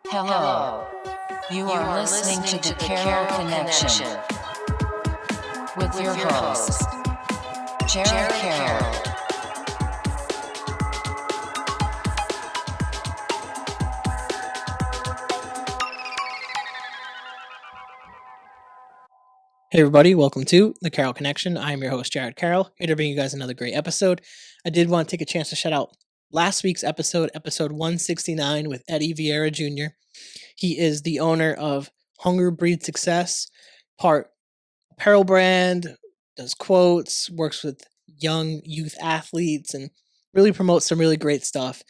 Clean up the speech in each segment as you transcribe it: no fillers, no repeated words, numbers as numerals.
Hello. You are listening to the Carroll Connection with your host, Jared Carroll. Hey everybody, welcome to the Carroll Connection. I'm your host, Jared Carroll, here to bring you guys another great episode. I did want to take a chance to shout out last week's episode 169 with Eddie Vieira Jr. He is the owner of Hunger Breeds Success, part apparel brand, does quotes, works with young youth athletes, and really promotes some really great stuff.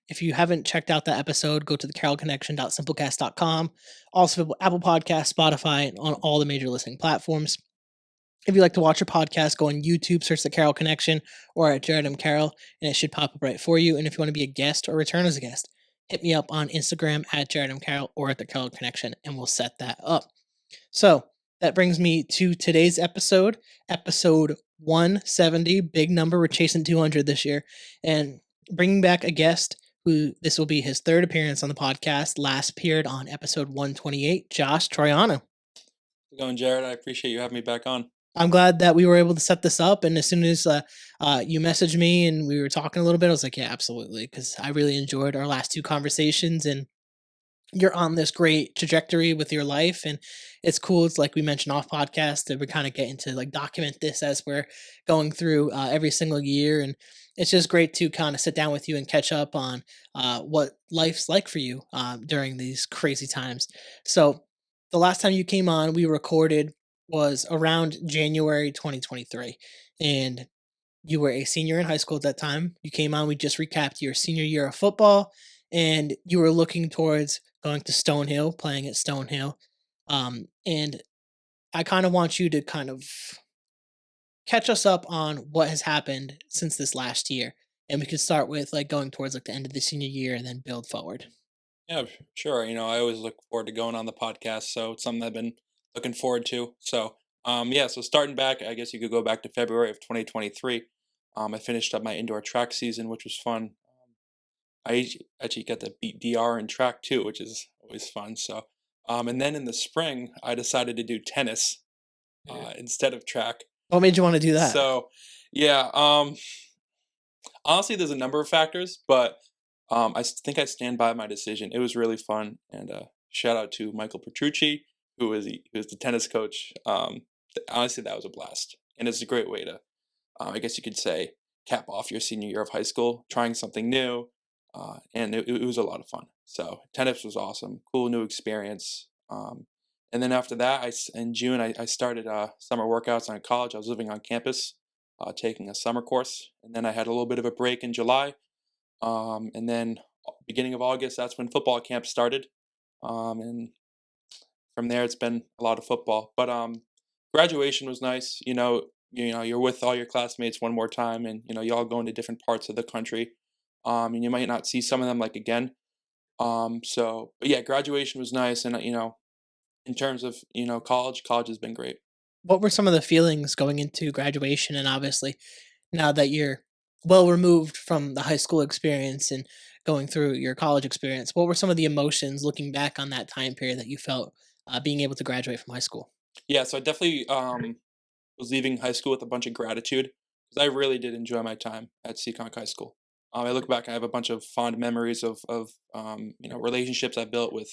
If you haven't checked out that episode, go to the carolconnection.simplecast.com. Also, Apple Podcasts, Spotify, and on all the major listening platforms. If you like to watch a podcast, go on YouTube, search the Carroll Connection or at Jared M. Carroll, and it should pop up right for you. And if you want to be a guest or return as a guest, hit me up on Instagram at Jared M. Carroll or at the Carroll Connection, and we'll set that up. So that brings me to today's episode 170, big number. We're chasing 200 this year, and bringing back a guest who this will be his third appearance on the podcast. Last appeared on episode 128, Josh Troiano. How's it going, Jared? I appreciate you having me back on. I'm glad that we were able to set this up. And as soon as you messaged me and we were talking a little bit, I was like, yeah, absolutely. Because I really enjoyed our last two conversations, and you're on this great trajectory with your life. And it's cool. It's like we mentioned off podcast that we're kind of getting to like document this as we're going through every single year. And it's just great to kind of sit down with you and catch up on what life's like for you during these crazy times. So the last time you came on, we recorded was around January 2023. And you were a senior in high school at that time. You came on, we just recapped your senior year of football, and you were looking towards going to Stonehill, playing at Stonehill. And I kind of want you to kind of catch us up on what has happened since this last year. And we could start with like going towards like the end of the senior year and then build forward. Yeah, sure. I always look forward to going on the podcast, so it's something I've been looking forward to. So starting back, I guess you could go back to February of 2023. I finished up my indoor track season, which was fun. Actually got to beat DR in track too, which is always fun. And then in the spring, I decided to do tennis instead of track. What made you want to do that? So, yeah, honestly, there's a number of factors, but think I stand by my decision. It was really fun, and shout out to Michael Petrucci, who was the tennis coach. Honestly, that was a blast, and it's a great way to, I guess you could say, cap off your senior year of high school, trying something new, and it was a lot of fun. So tennis was awesome, cool new experience. And then after that, in June, I started summer workouts on college. I was living on campus, taking a summer course, and then I had a little bit of a break in July. And then beginning of August, that's when football camp started. And from there, it's been a lot of football. But graduation was nice. You're with all your classmates one more time, and you all go into different parts of the country. And you might not see some of them like again. But yeah, graduation was nice, and in terms of college has been great. What were some of the feelings going into graduation? And obviously, now that you're well removed from the high school experience and going through your college experience, what were some of the emotions looking back on that time period that you felt being able to graduate from high school? Yeah, so I definitely was leaving high school with a bunch of gratitude because I really did enjoy my time at Seekonk High School. I look back, I have a bunch of fond memories of relationships I built with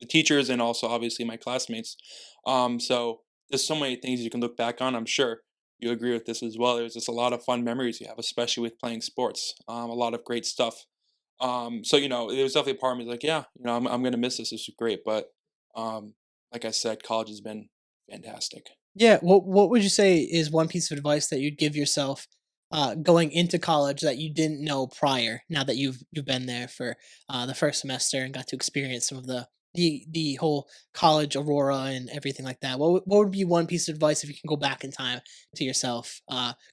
the teachers and also obviously my classmates. So there's so many things you can look back on. I'm sure you agree with this as well. There's just a lot of fun memories you have, especially with playing sports. A lot of great stuff. There was definitely a part of me like, yeah, I'm gonna miss this. This is great, but like I said, college has been fantastic. Yeah, what would you say is one piece of advice that you'd give yourself going into college that you didn't know prior? Now that you've been there for the first semester and got to experience some of the whole college aurora and everything like that. What would be one piece of advice if you can go back in time to yourself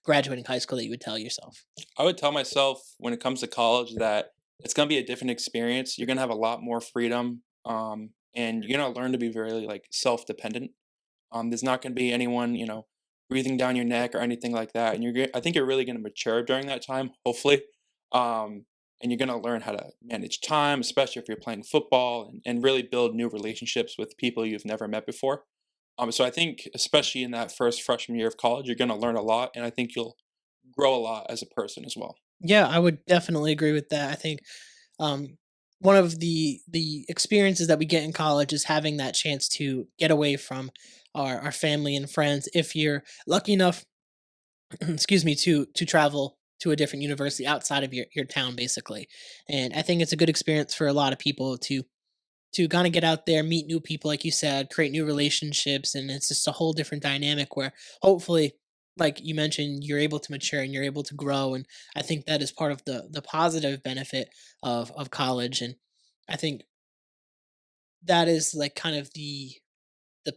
graduating high school that you would tell yourself? I would tell myself when it comes to college that it's gonna be a different experience. You're gonna have a lot more freedom, and you're gonna learn to be very like self-dependent. There's not gonna be anyone, breathing down your neck or anything like that. And I think you're really gonna mature during that time, hopefully. Um, and you're going to learn how to manage time, especially if you're playing football, and really build new relationships with people you've never met before. So I think, especially in that first freshman year of college, you're going to learn a lot, and I think you'll grow a lot as a person as well. Yeah, I would definitely agree with that. I think um, one of the experiences that we get in college is having that chance to get away from our family and friends. If you're lucky enough, excuse me, to travel to a different university outside of your town, basically. And I think it's a good experience for a lot of people to kind of get out there, meet new people, like you said, create new relationships, and it's just a whole different dynamic where hopefully, like you mentioned, you're able to mature and you're able to grow. And I think that is part of the positive benefit of college. And I think that is like kind of the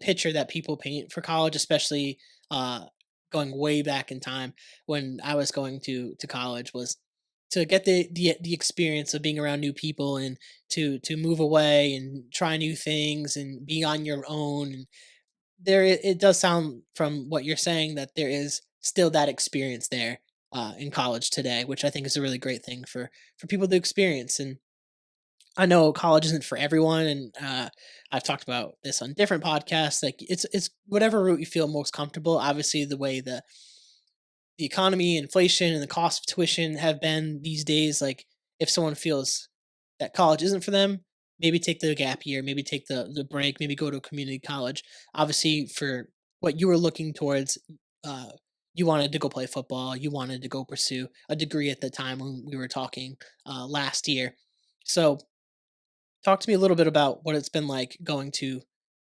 picture that people paint for college, especially uh, going way back in time when I was going to college, was to get the experience of being around new people and to move away and try new things and be on your own. And it does sound from what you're saying that there is still that experience there in college today, which I think is a really great thing for people to experience. And I know college isn't for everyone, and I've talked about this on different podcasts. Like it's whatever route you feel most comfortable. Obviously, the way the economy, inflation, and the cost of tuition have been these days, like if someone feels that college isn't for them, maybe take the gap year, maybe take the break, maybe go to a community college. Obviously, for what you were looking towards, uh, you wanted to go play football, you wanted to go pursue a degree at the time when we were talking last year. So talk to me a little bit about what it's been like going to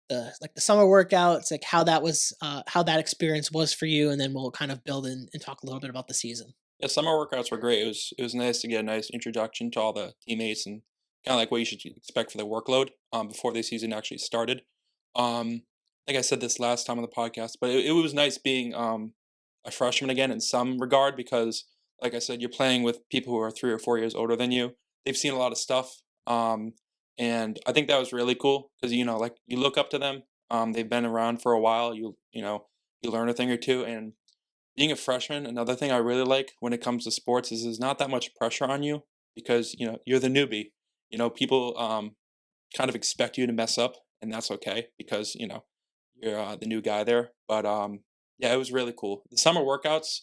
the summer workouts, like how that experience was for you, and then we'll kind of build in and talk a little bit about the season. Yeah, summer workouts were great. It was nice to get a nice introduction to all the teammates and kind of like what you should expect for the workload before the season actually started. I think I said this last time on the podcast, but it was nice being a freshman again in some regard because, like I said, you're playing with people who are 3 or 4 years older than you. They've seen a lot of stuff, and I think that was really cool because like you look up to them. They've been around for a while. You learn a thing or two, and being a freshman, another thing I really like when it comes to sports is there's not that much pressure on you because you're the newbie. People kind of expect you to mess up, and that's okay because you're the new guy there. But yeah, it was really cool. The summer workouts,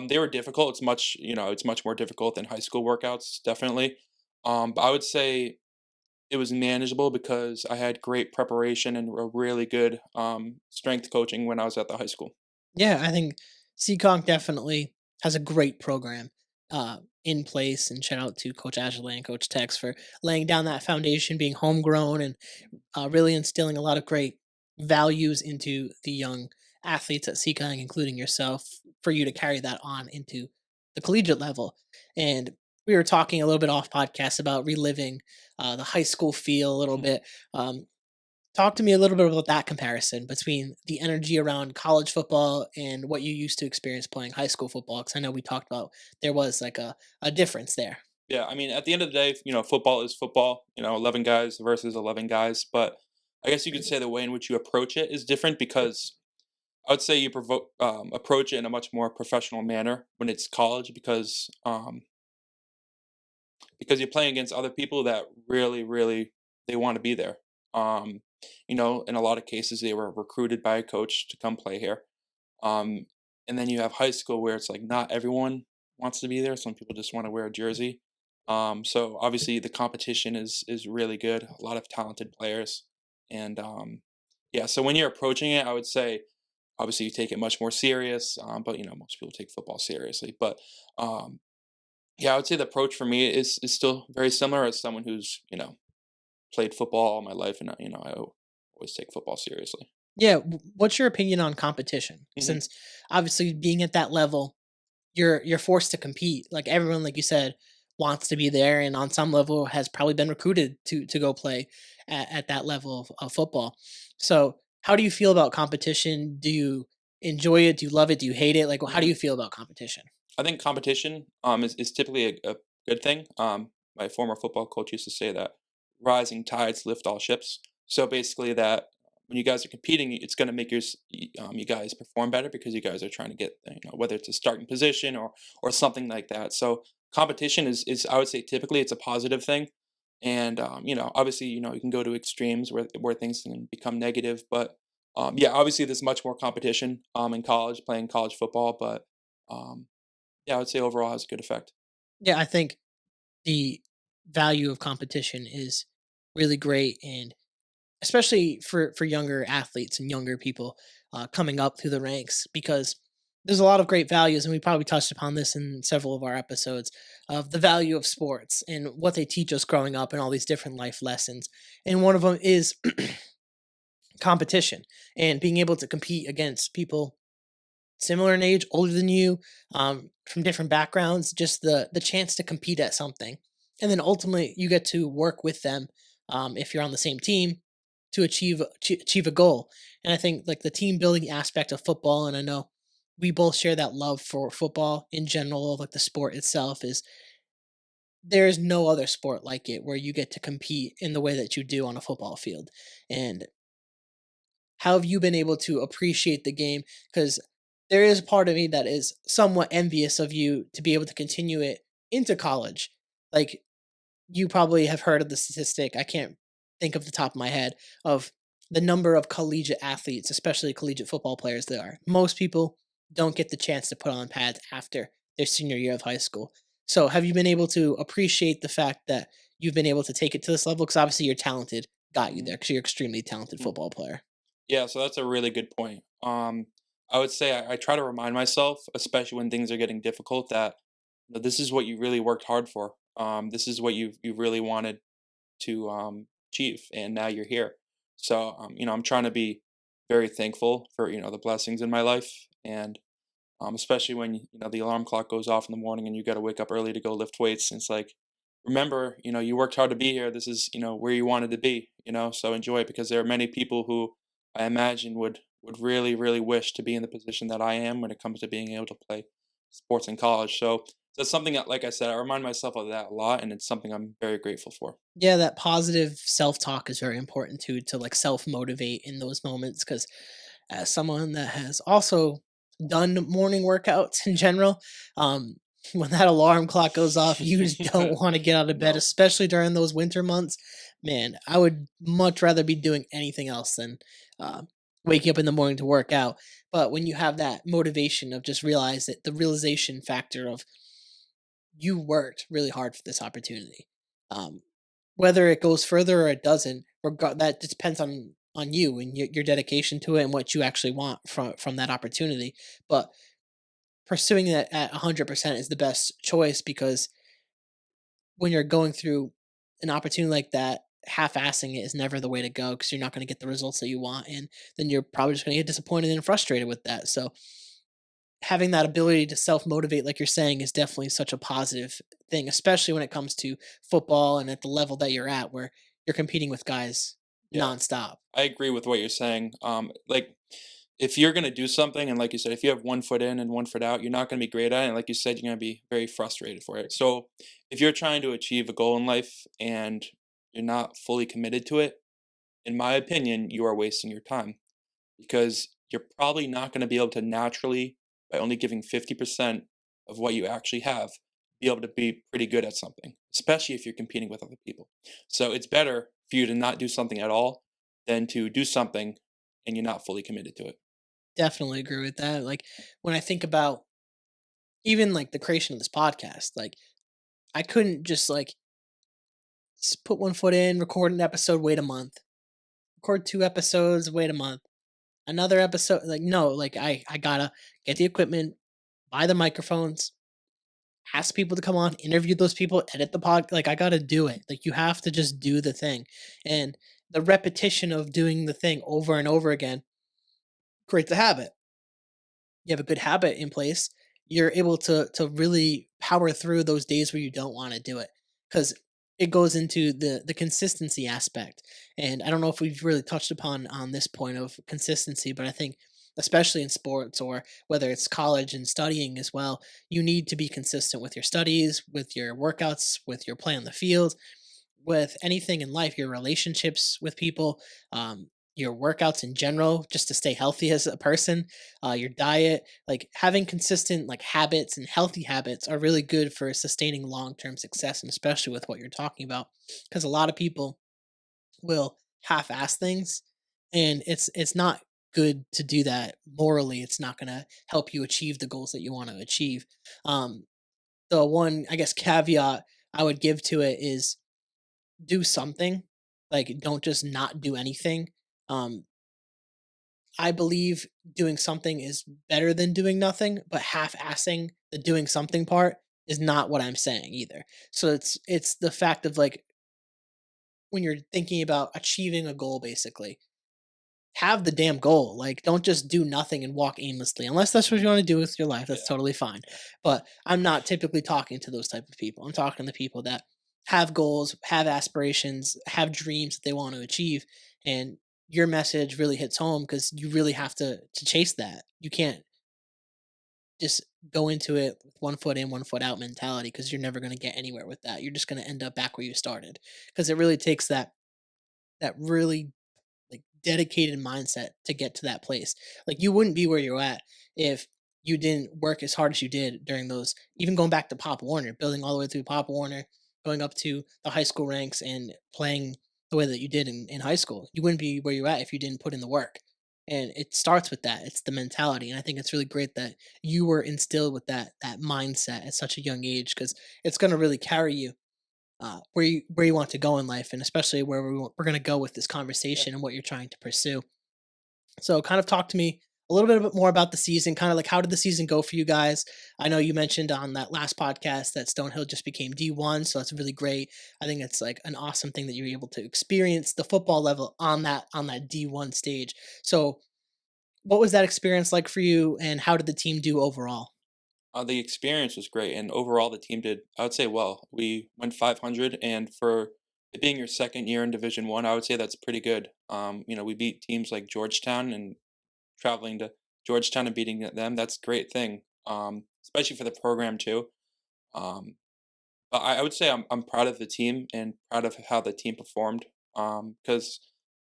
they were difficult. It's much more difficult than high school workouts, definitely. But I would say it was manageable because I had great preparation and a really good strength coaching when I was at the high school. Yeah, I think Seekonk definitely has a great program in place, and shout out to Coach Ashley and Coach Tex for laying down that foundation, being homegrown, and really instilling a lot of great values into the young athletes at Seekonk, including yourself, for you to carry that on into the collegiate level. And we were talking a little bit off podcast about reliving the high school feel a little Mhm. bit. Talk to me a little bit about that comparison between the energy around college football and what you used to experience playing high school football. Because I know we talked about there was like a difference there. Yeah, I mean, at the end of the day, football is football. 11 guys versus 11 guys. But I guess you could say the way in which you approach it is different because I would say you approach it in a much more professional manner when it's college because you're playing against other people that really, really they want to be there. Um, in a lot of cases, they were recruited by a coach to come play here. Um, and then you have high school where it's like not everyone wants to be there. Some people just want to wear a jersey. So obviously the competition is really good. A lot of talented players, and yeah. So when you're approaching it, I would say obviously you take it much more serious. But most people take football seriously. But um, yeah, I would say the approach for me is still very similar as someone who's played football all my life, and I always take football seriously. Yeah, what's your opinion on competition? Hmm. Since obviously being at that level, you're forced to compete. Like everyone, like you said, wants to be there, and on some level has probably been recruited to go play at that level of football. So, how do you feel about competition? Do you enjoy it? Do you love it? Do you hate it? Like, how do Hmm. you feel about competition? I think competition is typically a good thing. My former football coach used to say that rising tides lift all ships. So basically, that when you guys are competing, it's going to make you guys perform better because you guys are trying to get whether it's a starting position or something like that. So competition is I would say typically it's a positive thing, and obviously you can go to extremes where things can become negative, but yeah, obviously there's much more competition in college playing college football, but um, yeah, I would say overall has a good effect. Yeah, I think the value of competition is really great, and especially for younger athletes and younger people coming up through the ranks, because there's a lot of great values, and we probably touched upon this in several of our episodes of the value of sports and what they teach us growing up and all these different life lessons. And one of them is competition and being able to compete against people similar in age, older than you, from different backgrounds, just the chance to compete at something, and then ultimately you get to work with them, if you're on the same team, to achieve a goal. And I think like the team building aspect of football, and I know we both share that love for football in general, like the sport itself is there is no other sport like it where you get to compete in the way that you do on a football field. And how have you been able to appreciate the game? Because there is a part of me that is somewhat envious of you to be able to continue it into college. Like, you probably have heard of the statistic, I can't think of the top of my head, of the number of collegiate athletes, especially collegiate football players there are. Most people don't get the chance to put on pads after their senior year of high school. So, have you been able to appreciate the fact that you've been able to take it to this level? Because obviously you're talented, got you Mhm. there because you're an extremely talented Mhm. football player. Yeah, so that's a really good point. I would say I try to remind myself, especially when things are getting difficult, that this is what you really worked hard for. This is what you really wanted to achieve, and now you're here. So I'm trying to be very thankful for the blessings in my life, and especially when the alarm clock goes off in the morning and you got to wake up early to go lift weights. And it's like, remember, you worked hard to be here. This is where you wanted to be. So enjoy it, because there are many people who I imagine would really really wish to be in the position that I am when it comes to being able to play sports in college. So that's something that, like I said, I remind myself of that a lot, and it's something I'm very grateful for. Yeah, that positive self-talk is very important too, to like self-motivate in those moments. Because as someone that has also done morning workouts in general, um, when that alarm clock goes off, you just don't want to get out of bed, No. especially during those winter months. Man, I would much rather be doing anything else than uh, waking up in the morning to work out. But when you have that motivation of just realize that the realization factor of you worked really hard for this opportunity. Um, Whether it goes further or it doesn't, that just depends on you and your dedication to it and what you actually want from that opportunity. But pursuing that at 100% is the best choice, because when you're going through an opportunity like that, half-assing it is never the way to go, because you're not going to get the results that you want, and then you're probably just going to get disappointed and frustrated with that. So having that ability to self motivate, like you're saying, is definitely such a positive thing, especially when it comes to football and at the level that you're at, where you're competing with guys Yeah, nonstop. I agree with what you're saying. Like, if you're gonna do something, and like you said, if you have one foot in and one foot out, you're not gonna be great at it. And like you said, you're gonna be very frustrated for it. So, if you're trying to achieve a goal in life and you're not fully committed to it, in my opinion, you are wasting your time, because you're probably not gonna be able to naturally, by only giving 50% of what you actually have, be able to be pretty good at something, especially if you're competing with other people. So, it's better for you to not do something at all than to do something and you're not fully committed to it. Definitely agree with that. Like, when I think about even like the creation of this podcast, like I couldn't just like put one foot in, record an episode, wait a month, record two episodes, wait a month, another episode. Like, no, like I gotta get the equipment, buy the microphones, ask people to come on, interview those people, edit the pod. Like, I gotta do it. Like, you have to just do the thing, and the repetition of doing the thing over and over again creates a habit. You have a good habit in place, you're able to really power through those days where you don't want to do it, because it goes into the consistency aspect. And I don't know if we've really touched upon on this point of consistency, but I think especially in sports, or whether it's college and studying as well, you need to be consistent with your studies, with your workouts, with your play on the field, with anything in life, your relationships with people. your workouts in general, just to stay healthy as a person, your diet, like having consistent like habits and healthy habits are really good for sustaining long-term success, and especially with what you're talking about, because a lot of people will half-ass things, and it's not good to do that morally. It's not going to help you achieve the goals that you want to achieve. um the one, I guess, caveat I would give to it is do something. Like, don't just not do anything. um I believe doing something is better than doing nothing, but half-assing the doing something part is not what I'm saying either. So it's the fact of like, when you're thinking about achieving a goal, basically, have the damn goal. Like, don't just do nothing and walk aimlessly. Unless that's what you want to do with your life, that's Yeah, totally fine. yeah, But I'm not typically talking to those type of people. I'm talking to people that have goals, have aspirations, have dreams that they want to achieve. And your message really hits home because you really have to chase that. You can't just go into it with one foot in, one foot out mentality, because you're never going to get anywhere with that. You're just going to end up back where you started. Because it really takes that really like dedicated mindset to get to that place. Like, you wouldn't be where you're at if you didn't work as hard as you did during those, even going back to Pop Warner, building all the way through Pop Warner, going up to the high school ranks and playing the way that you did in high school. You wouldn't be where you're at if you didn't put in the work. And it starts with that. It's the mentality. And I think it's really great that you were instilled with that mindset at such a young age, because it's going to really carry you where you want to go in life, and especially where we're going to go with this yeah. conversation and what you're trying to pursue. So, kind of talk to me a little bit more about the season. Kind of like, how did the season go for you guys? I know you mentioned on that last podcast that Stonehill just became D1, so that's really great. I think it's like an awesome thing that you were able to experience the football level on that D1 stage. So, what was that experience like for you, and how did the team do overall? The experience was great, and overall the team did, I would say, well. We went 500, and for it being your second year in Division One, I would say that's pretty good. We beat teams like Georgetown, and traveling to Georgetown and beating them, that's a great thing. Especially for the program too. Um, but I would say I'm proud of the team and proud of how the team performed. Because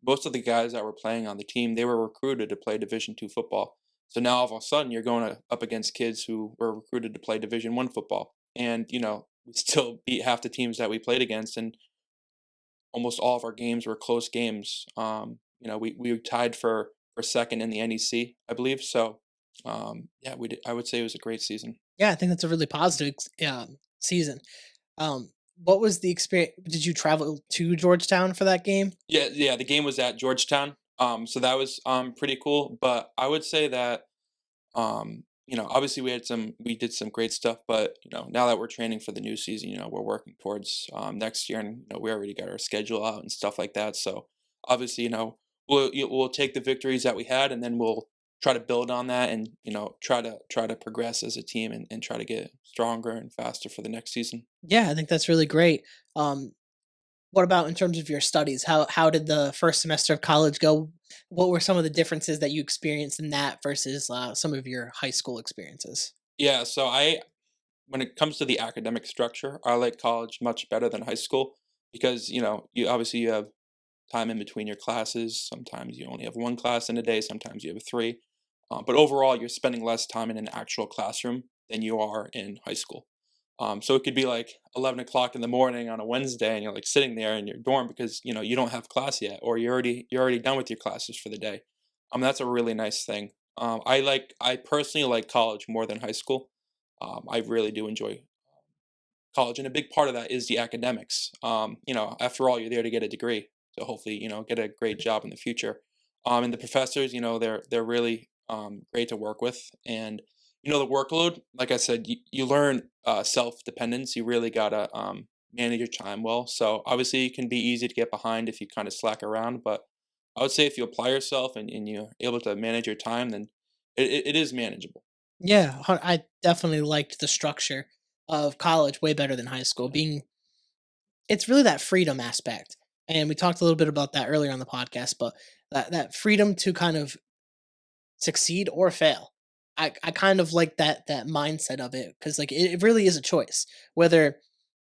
most of the guys that were playing on the team, they were recruited to play Division 2 football. So now all of a sudden you're going up against kids who were recruited to play Division 1 football, and we still beat half the teams that we played against, and almost all of our games were close games. We were tied for second in the NEC, I believe. So yeah, we did, I would say it was a great season. Yeah, I think that's a really positive season. What was the experience? Did you travel to Georgetown for that game? Yeah, yeah, the game was at Georgetown. So that was pretty cool. But I would say that obviously we did some great stuff, but now that we're training for the new season, we're working towards next year, and we already got our schedule out and stuff like that. So obviously, we'll take the victories that we had, and then we'll try to build on that, and try to progress as a team, and try to get stronger and faster for the next season. Yeah, I think that's really great. Um, what about in terms of your studies? How did the first semester of college go? What were some of the differences that you experienced in that versus some of your high school experiences? Yeah, so when it comes to the academic structure, I like college much better than high school because you have time in between your classes. Sometimes you only have one class in a day, sometimes you have three. But overall, you're spending less time in an actual classroom than you are in high school. So it could be like 11 o'clock in the morning on a Wednesday, and you're like sitting there in your dorm because you don't have class yet, or you're already done with your classes for the day. That's a really nice thing. I personally like college more than high school. I really do enjoy college, and a big part of that is the academics. After all, you're there to get a degree, so hopefully, get a great job in the future. And the professors, they're really great to work with, and the workload. Like I said, you learn self dependence. You really gotta manage your time well. So obviously, it can be easy to get behind if you kind of slack around, but I would say if you apply yourself and you're able to manage your time, then it is manageable. Yeah, I definitely liked the structure of college way better than high school. Yeah, Being It's really that freedom aspect, and we talked a little bit about that earlier on the podcast. But that freedom to kind of succeed or fail. I kind of like that mindset of it, because like it really is a choice whether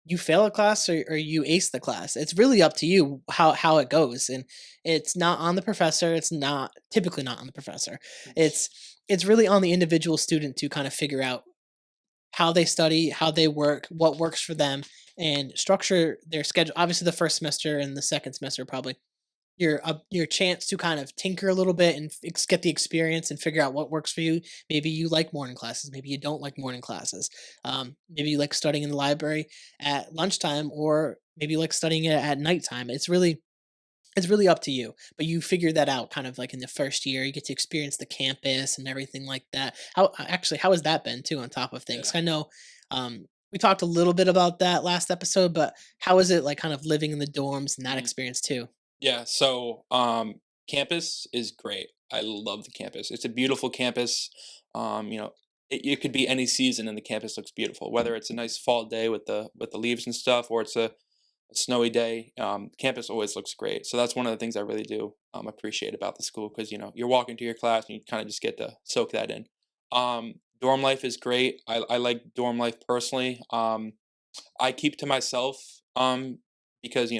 you fail a class or you ace the class. It's really up to you how it goes, and it's not on the professor. It's not typically not on the professor. It's it's really on the individual student to kind of figure out how they study, how they work, what works for them, and structure their schedule. Obviously, the first semester and the second semester probably your chance to kind of tinker a little bit and get the experience and figure out what works for you. Maybe you like morning classes, maybe you don't like morning classes. Maybe you like studying in the library at lunchtime, or maybe you like studying it at nighttime. It's really up to you, but you figure that out kind of like in the first year. You get to experience the campus and everything like that. How has that been too? On top of things, Yeah. I know we talked a little bit about that last episode, but how is it like kind of living in the dorms and that Mm. experience too? Yeah, so campus is great. I love the campus. It's a beautiful campus. You know, it could be any season and the campus looks beautiful. Whether it's a nice fall day with the leaves and stuff, or it's a snowy day, campus always looks great. So that's one of the things I really do appreciate about the school, because you're walking to your class and you kind of just get to soak that in. Dorm life is great. I like dorm life personally. I keep to myself because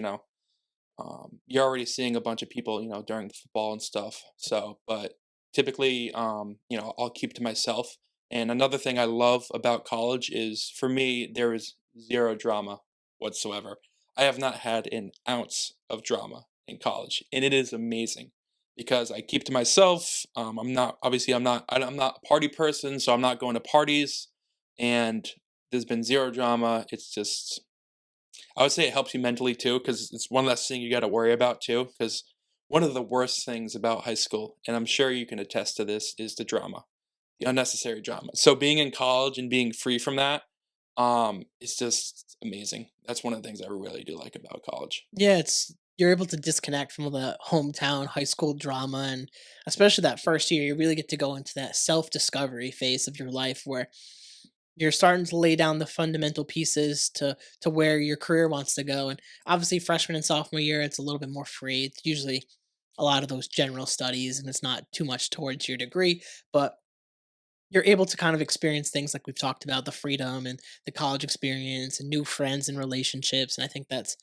you're already seeing a bunch of people, during the football and stuff. So, but typically, I'll keep to myself. And another thing I love about college is, for me, there is zero drama whatsoever. I have not had an ounce of drama in college, and it is amazing because I keep to myself. I'm not a party person, so I'm not going to parties, and there's been zero drama. It's just, I would say it helps you mentally too, because it's one less thing you got to worry about too. Because one of the worst things about high school, and I'm sure you can attest to this, is the drama, the unnecessary drama. So being in college and being free from that, is just amazing. That's one of the things I really do like about college. Yeah, it's you're able to disconnect from all the hometown high school drama, and especially that first year, you really get to go into that self-discovery phase of your life where you're starting to lay down the fundamental pieces to where your career wants to go. And obviously freshman and sophomore year, it's a little bit more free. It's usually a lot of those general studies and it's not too much towards your degree, but you're able to kind of experience things like we've talked about, the freedom and the college experience and new friends and relationships. And I think that's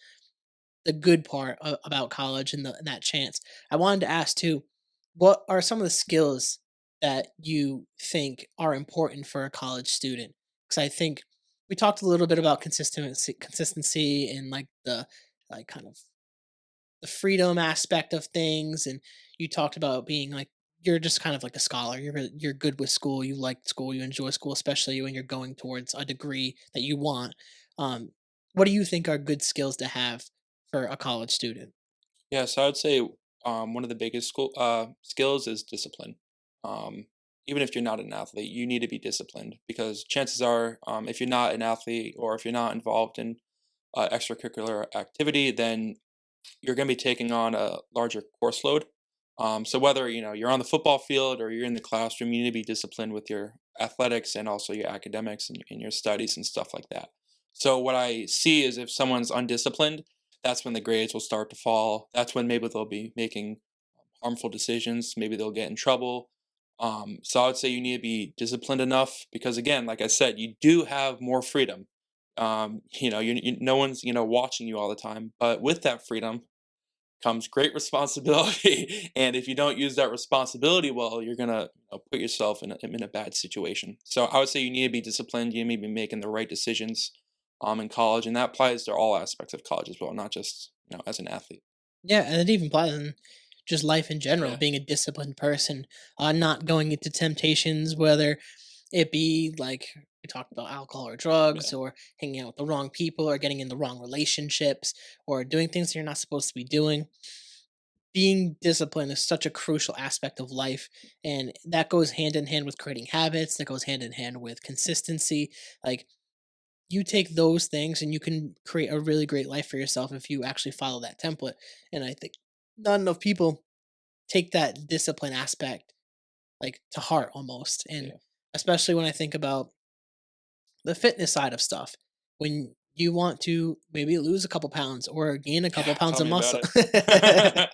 the good part about college and that chance. I wanted to ask too, what are some of the skills that you think are important for a college student? Because I think we talked a little bit about consistency and like the like kind of the freedom aspect of things, and you talked about being like you're just kind of like a scholar. You're good with school. You like school. You enjoy school, especially when you're going towards a degree that you want. Um, what do you think are good skills to have for a college student? Yeah, so I would say one of the biggest skills is discipline. Um, Even if you're not an athlete, you need to be disciplined, because chances are, if you're not an athlete or if you're not involved in extracurricular activity, then you're going to be taking on a larger course load. So whether you're on the football field or you're in the classroom, you need to be disciplined with your athletics and also your academics and your studies and stuff like that. So what I see is, if someone's undisciplined, that's when the grades will start to fall. That's when maybe they'll be making harmful decisions. Maybe they'll get in trouble. So I would say you need to be disciplined enough, because, again, like I said, you do have more freedom. No one's watching you all the time, but with that freedom comes great responsibility. And if you don't use that responsibility well, you're gonna put yourself in a bad situation. So I would say you need to be disciplined. You need to be making the right decisions in college, and that applies to all aspects of college as well, not just as an athlete. Yeah, and it even applies in just life in general, Yeah, being a disciplined person, not going into temptations, whether it be like we talked about alcohol or yeah, drugs, or hanging out with the wrong people, or getting in the wrong relationships, or doing things that you're not supposed to be doing. Being disciplined is such a crucial aspect of life, and that goes hand in hand with creating habits, that goes hand in hand with consistency. Like, you take those things and you can create a really great life for yourself if you actually follow that template. And I think not enough people take that discipline aspect like to heart almost. And yeah. especially when I think about the fitness side of stuff, when you want to maybe lose a couple pounds or gain a couple Yeah, pounds tell of me about muscle,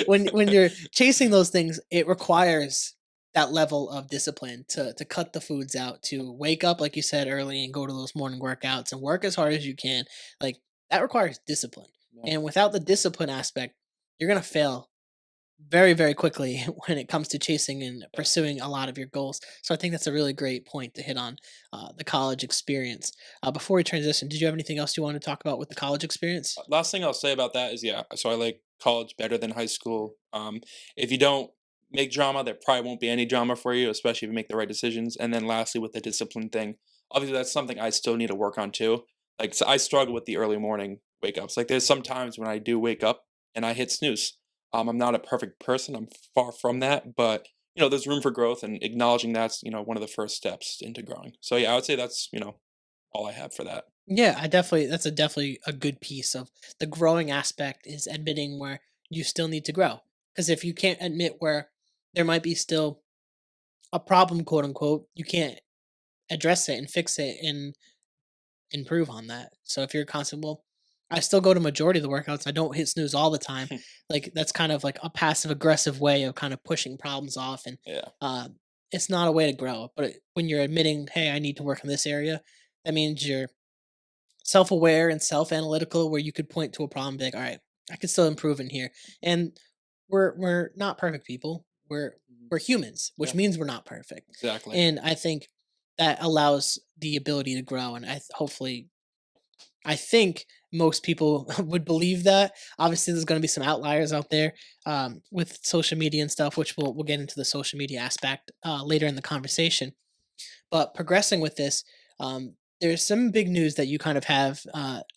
it. when you're chasing those things, it requires that level of discipline to cut the foods out, to wake up like you said early and go to those morning workouts and work as hard as you can. Like that requires discipline. Yeah. And without the discipline aspect, you're going to fail very, very quickly when it comes to chasing and Yeah. pursuing a lot of your goals. So I think that's a really great point to hit on the college experience. Before we transition, did you have anything else you want to talk about with the college experience? Last thing I'll say about that is, yeah, so I like college better than high school. If you don't make drama, there probably won't be any drama for you, especially if you make the right decisions. And then lastly, with the discipline thing, obviously that's something I still need to work on too. Like, so I struggle with the early morning wake ups. Like, there's some times when I do wake up and I hit snooze. I'm not a perfect person. I'm far from that, but there's room for growth, and acknowledging that's one of the first steps into growing. So yeah, I would say that's all I have for that. Yeah, I definitely that's a definitely a good piece of the growing aspect is admitting where you still need to grow. Because if you can't admit where there might be still a problem, quote unquote, you can't address it and fix it and improve on that. So if you're constant, well, I still go to majority of the workouts. I don't hit snooze all the time. Like that's kind of like a passive aggressive way of kind of pushing problems off, and Yeah. uh, it's not a way to grow. But when you're admitting, hey, I need to work in this area, that means you're self-aware and self-analytical, where you could point to a problem, and be like, all right, I can still improve in here. And we're not perfect people. Mhm. We're humans, which Yeah. means we're not perfect. Exactly. And I think that allows the ability to grow. And hopefully I think most people would believe that. Obviously, there's going to be some outliers out there with social media and stuff, which we'll get into the social media aspect later in the conversation. But progressing with this, there's some big news that you kind of have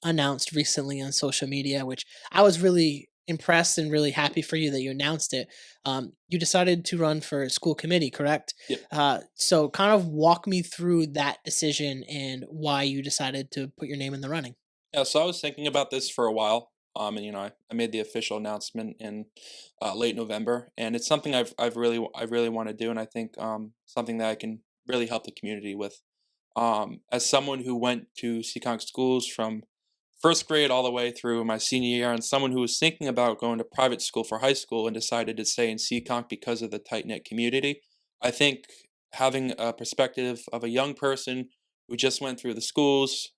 announced recently on social media, which I was really impressed and really happy for you that you announced it. You decided to run for school committee, correct? Yep. So, kind of walk me through that decision and why you decided to put your name in the running. Yeah, so I was thinking about this for a while, and I made the official announcement in late November, and it's something I really want to do, and I think something that I can really help the community with. As someone who went to Seekonk schools from first grade all the way through my senior year, and someone who was thinking about going to private school for high school and decided to stay in Seekonk because of the tight knit community, I think having a perspective of a young person who just went through the schools,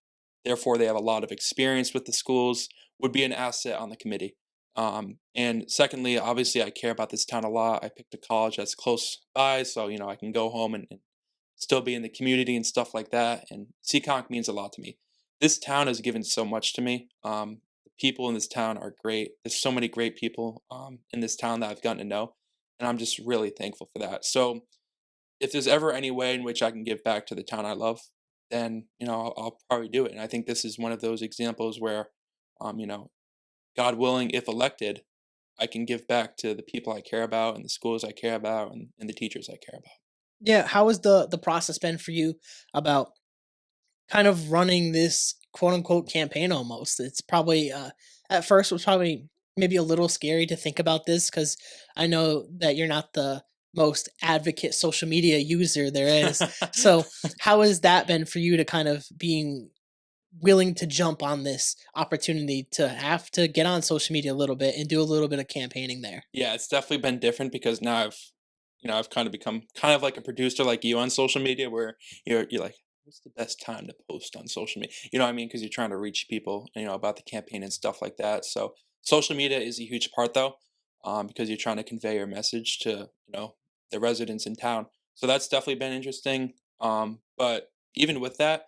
therefore they have a lot of experience with the schools, would be an asset on the committee. And secondly, obviously, I care about this town a lot. I picked a college that's close by, so I can go home and still be in the community and stuff like that. And Seekonk means a lot to me. This town has given so much to me. The people in this town are great. There's so many great people in this town that I've gotten to know, and I'm just really thankful for that. So if there's ever any way in which I can give back to the town I love, then I'll probably do it. And I think this is one of those examples where, um, you know, God willing, if elected, I can give back to the people I care about and the schools I care about and the teachers I care about. Yeah, how has the process been for you about kind of running this quote unquote campaign almost? It's probably at first was probably maybe a little scary to think about this because I know that you're not the most advocate social media user there is. So how has that been for you to kind of being willing to jump on this opportunity to have to get on social media a little bit and do a little bit of campaigning there? Yeah, it's definitely been different because now I've kind of become kind of like a producer like you on social media where you're like, what's the best time to post on social media? You know what I mean? Because you're trying to reach people, about the campaign and stuff like that. So social media is a huge part though, because you're trying to convey your message to, the residents in town. So that's definitely been interesting. But even with that,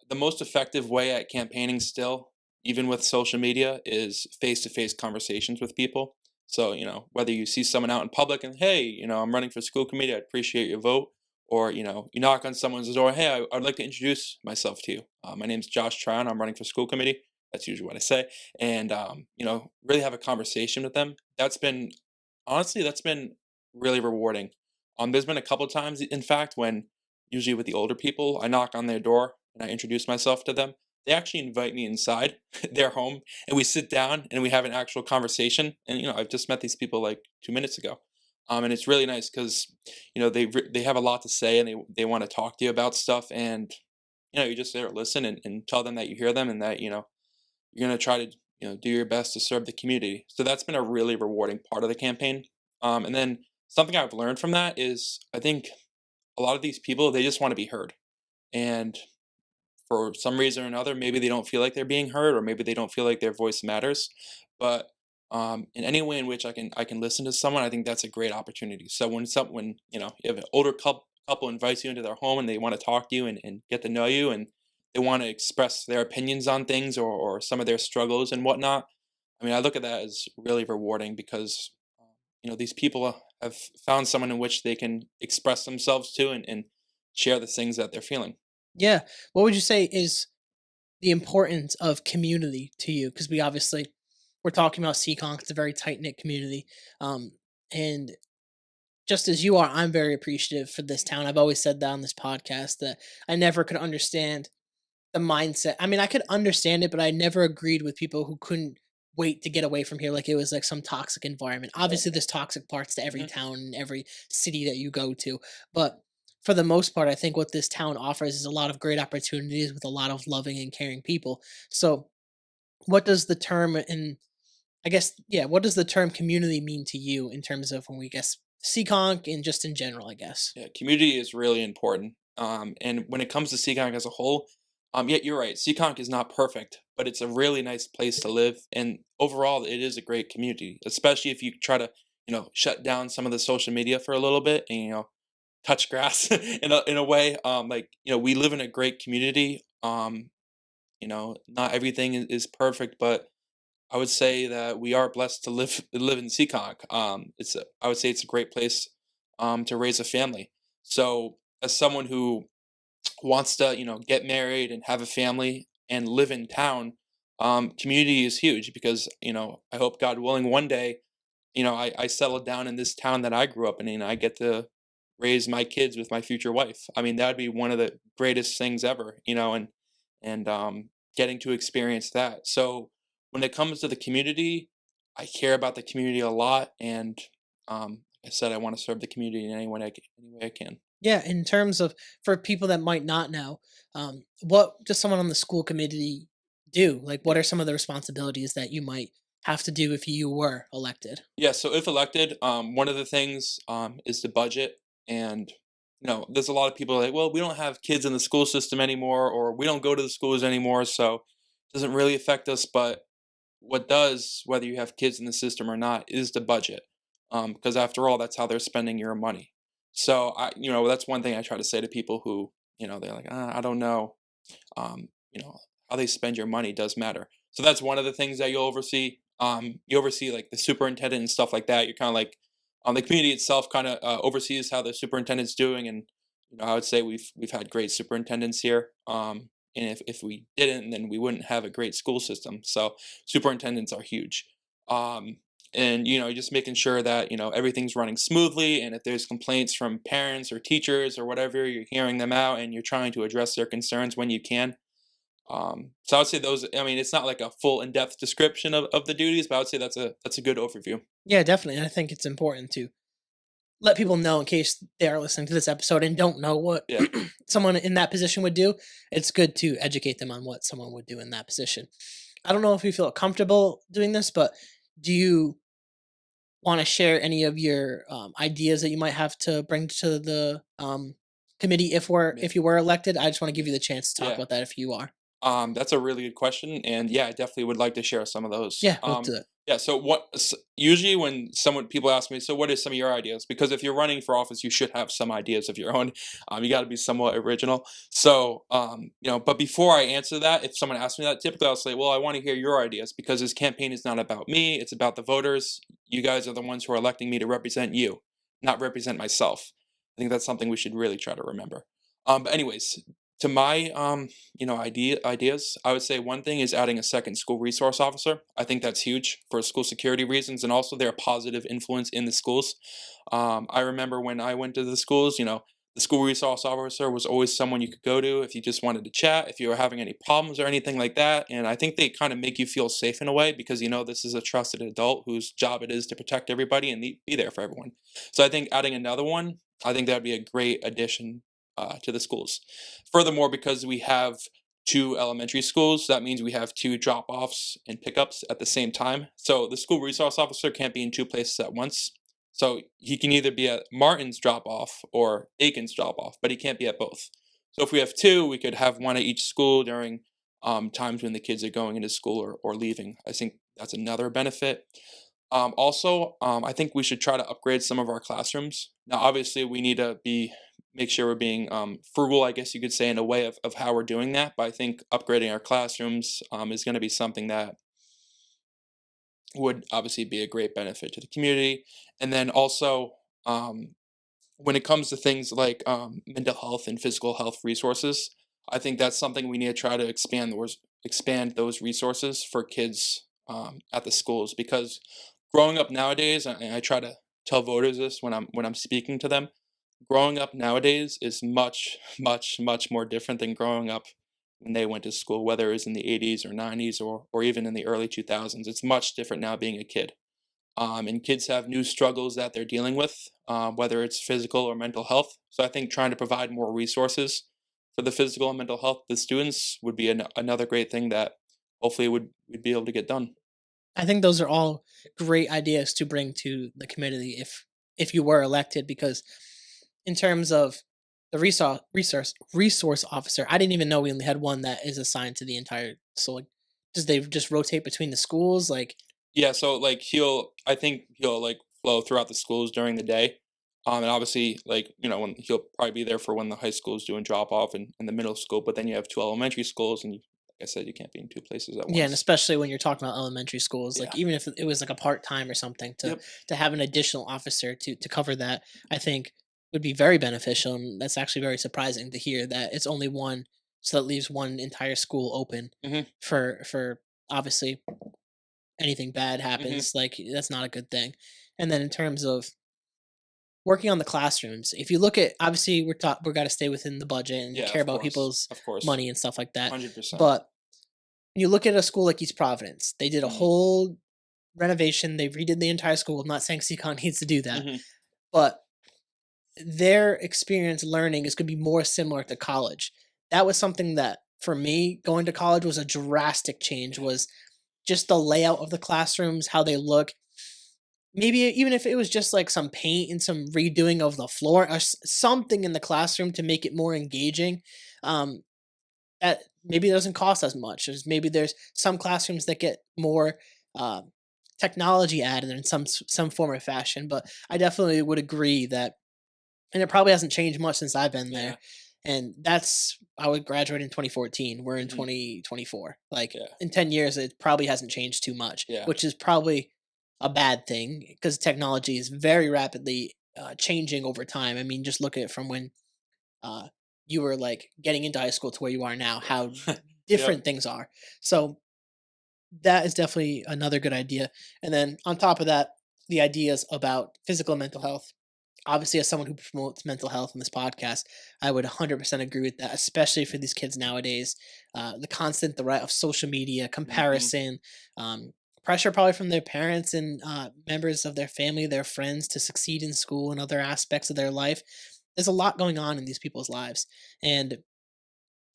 the most effective way at campaigning still, even with social media, is face-to-face conversations with people. So, whether you see someone out in public and, hey, I'm running for school committee, I'd appreciate your vote. Or, you knock on someone's door, hey, I'd like to introduce myself to you. My name's Josh Troiano, I'm running for school committee. That's usually what I say. And, really have a conversation with them. That's been really rewarding. There's been a couple times, in fact, when usually with the older people, I knock on their door and I introduce myself to them. They actually invite me inside their home and we sit down and we have an actual conversation. And I've just met these people like 2 minutes ago, and it's really nice because they have a lot to say and they want to talk to you about stuff. And you just there to listen and tell them that you hear them and that you're gonna try to do your best to serve the community. So that's been a really rewarding part of the campaign. And then something I've learned from that is I think a lot of these people, they just want to be heard. And for some reason or another, maybe they don't feel like they're being heard, or maybe they don't feel like their voice matters. But in any way in which I can listen to someone, I think that's a great opportunity. So when you have an older couple invites you into their home and they want to talk to you and get to know you, and they want to express their opinions on things, or some of their struggles and whatnot. I mean, I look at that as really rewarding because these people have found someone in which they can express themselves to, and share the things that they're feeling. Yeah. What would you say is the importance of community to you? Because we're talking about Seekonk. It's a very tight knit community, and just as you are, I'm very appreciative for this town. I've always said that on this podcast that I never could understand the mindset. I mean, I could understand it, but I never agreed with people who couldn't wait to get away from here like it was like some toxic environment. Obviously, there's toxic parts to every Mhm. town and every city that you go to, but for the most part, I think what this town offers is a lot of great opportunities with a lot of loving and caring people. So, what does the term in I guess yeah, what does the term community mean to you in terms of when we guess Seekonk and just in general, I guess? Yeah, community is really important. And when it comes to Seekonk as a whole, yeah, you're right. Seekonk is not perfect, but it's a really nice place to live. And overall, it is a great community, especially if you try to, shut down some of the social media for a little bit and, touch grass in a way. We live in a great community. Not everything is perfect, but I would say that we are blessed to live in Seekonk. I would say it's a great place to raise a family. So as someone who wants to get married and have a family and live in town, community is huge because I hope, God willing, one day I settle down in this town that I grew up in, and I get to raise my kids with my future wife. I mean, that'd be one of the greatest things ever, and getting to experience that. So when it comes to the community, I care about the community a lot, and like I said, I want to serve the community in any way I can. Yeah, in terms of for people that might not know, what does someone on the school committee do? Like, what are some of the responsibilities that you might have to do if you were elected? Yeah, so if elected, one of the things is the budget. And there's a lot of people like, well, we don't have kids in the school system anymore, or we don't go to the schools anymore, so it doesn't really affect us. But what does, whether you have kids in the system or not, is the budget, because after all, that's how they're spending your money. So that's one thing I try to say to people who they're like, I don't know, um, you know, how they spend your money does matter. So that's one of the things that you'll oversee. You oversee like the superintendent and stuff like that. You're kind of like the community itself kind of oversees how the superintendent's doing, and I would say we've had great superintendents here. And if we didn't, then we wouldn't have a great school system. So superintendents are huge. Um, and just making sure that everything's running smoothly, and if there's complaints from parents or teachers or whatever, you're hearing them out and you're trying to address their concerns when you can. So I would say those. I mean, it's not like a full in-depth description of the duties, but I would say that's a good overview. Yeah, definitely. And I think it's important to let people know in case they are listening to this episode and don't know what Yeah. someone in that position would do. It's good to educate them on what someone would do in that position. I don't know if you feel comfortable doing this, but do you want to share any of your ideas that you might have to bring to the committee Yeah. if you were elected? I just want to give you the chance to talk Yeah. about that if you are. That's a really good question, and yeah, I definitely would like to share some of those. Yeah, let's do it. Yeah. So usually when someone people ask me, so what are some of your ideas? Because if you're running for office, you should have some ideas of your own. You got to be somewhat original. So but before I answer that, if someone asks me that, typically I'll say, well, I want to hear your ideas because this campaign is not about me; it's about the voters. You guys are the ones who are electing me to represent you, not represent myself. I think that's something we should really try to remember. But anyways, to my ideas, I would say one thing is adding a second school resource officer. I think that's huge for school security reasons, and also their positive influence in the schools. I remember when I went to the schools, the school resource officer was always someone you could go to if you just wanted to chat, if you were having any problems or anything like that. And I think they kind of make you feel safe in a way because this is a trusted adult whose job it is to protect everybody and be there for everyone. So I think adding another one, I think that'd be a great addition to the schools. Furthermore, because we have two elementary schools, that means we have two drop offs and pickups at the same time. So the school resource officer can't be in two places at once. So he can either be at Martin's drop off or Aiken's drop off, but he can't be at both. So if we have two, we could have one at each school during times when the kids are going into school or leaving. I think that's another benefit. I think we should try to upgrade some of our classrooms. Now, obviously, we need to make sure we're being frugal, I guess you could say, in a way of how we're doing that. But I think upgrading our classrooms is going to be something that would obviously be a great benefit to the community. And then also, um, when it comes to things like mental health and physical health resources, I think that's something we need to try to expand those resources for kids at the schools, because growing up nowadays, and I try to tell voters this when I'm speaking to them, growing up nowadays is much much more different than growing up when they went to school, whether it was in the 80s or 90s or even in the early 2000s. It's much different now being a kid. And kids have new struggles that they're dealing with, whether it's physical or mental health. So I think trying to provide more resources for the physical and mental health of the students would be another great thing that hopefully would be able to get done. I think those are all great ideas to bring to the community if you were elected, because in terms of the resource officer, I didn't even know we only had one that is assigned to the entire. So like, does they just rotate between the schools? Like, Yeah, so like I think he'll like flow throughout the schools during the day. And obviously, like, when he'll probably be there for when the high school is doing drop off and the middle school, but then you have two elementary schools, and like I said, you can't be in two places at yeah, and once. especially when you're talking about elementary schools, like Yeah. even if it was like a part time or something, Yep. to have an additional officer to cover that, I think would be very beneficial. And that's actually very surprising to hear that it's only one, so that leaves one entire school open Hmm. for obviously anything bad Hmm. happens. Like that's not a good thing. And then in terms of working on the classrooms, if you look at, obviously we're got to stay within the budget and Yeah, care of about course, people's of course, money and stuff like that, 100%. but you look at a school like East Providence, they did a Mm. whole renovation. They redid the entire school. I'm not saying Seacon needs to do that, Hmm. but their experience learning is going to be more similar to college. That was something that for me going to college was a drastic change. Yeah. Was just the layout of the classrooms, how they look. Maybe even if it was just like some paint and some redoing of the floor, or something in the classroom to make it more engaging. Um, that maybe it doesn't cost as much as maybe there's some classrooms that get more uh, technology added in some form or fashion, but I definitely would agree that, and it probably hasn't changed much since I've been Yeah. there, and that's I would graduate in 2014, we're in Hmm. 2024, like Yeah. in 10 years it probably hasn't changed too much, Yeah. which is probably a bad thing because technology is very rapidly changing over time. I mean, just look at it from when uh, you were like getting into high school to where you are now, how Yep. different things are. So that is definitely another good idea. And then on top of that, the ideas about physical and mental health. Obviously, as someone who promotes mental health in this podcast, I would 100% agree with that, especially for these kids nowadays. The constant threat of social media, Hmm. comparison, pressure probably from their parents and members of their family, their friends to succeed in school and other aspects of their life. There's a lot going on in these people's lives. And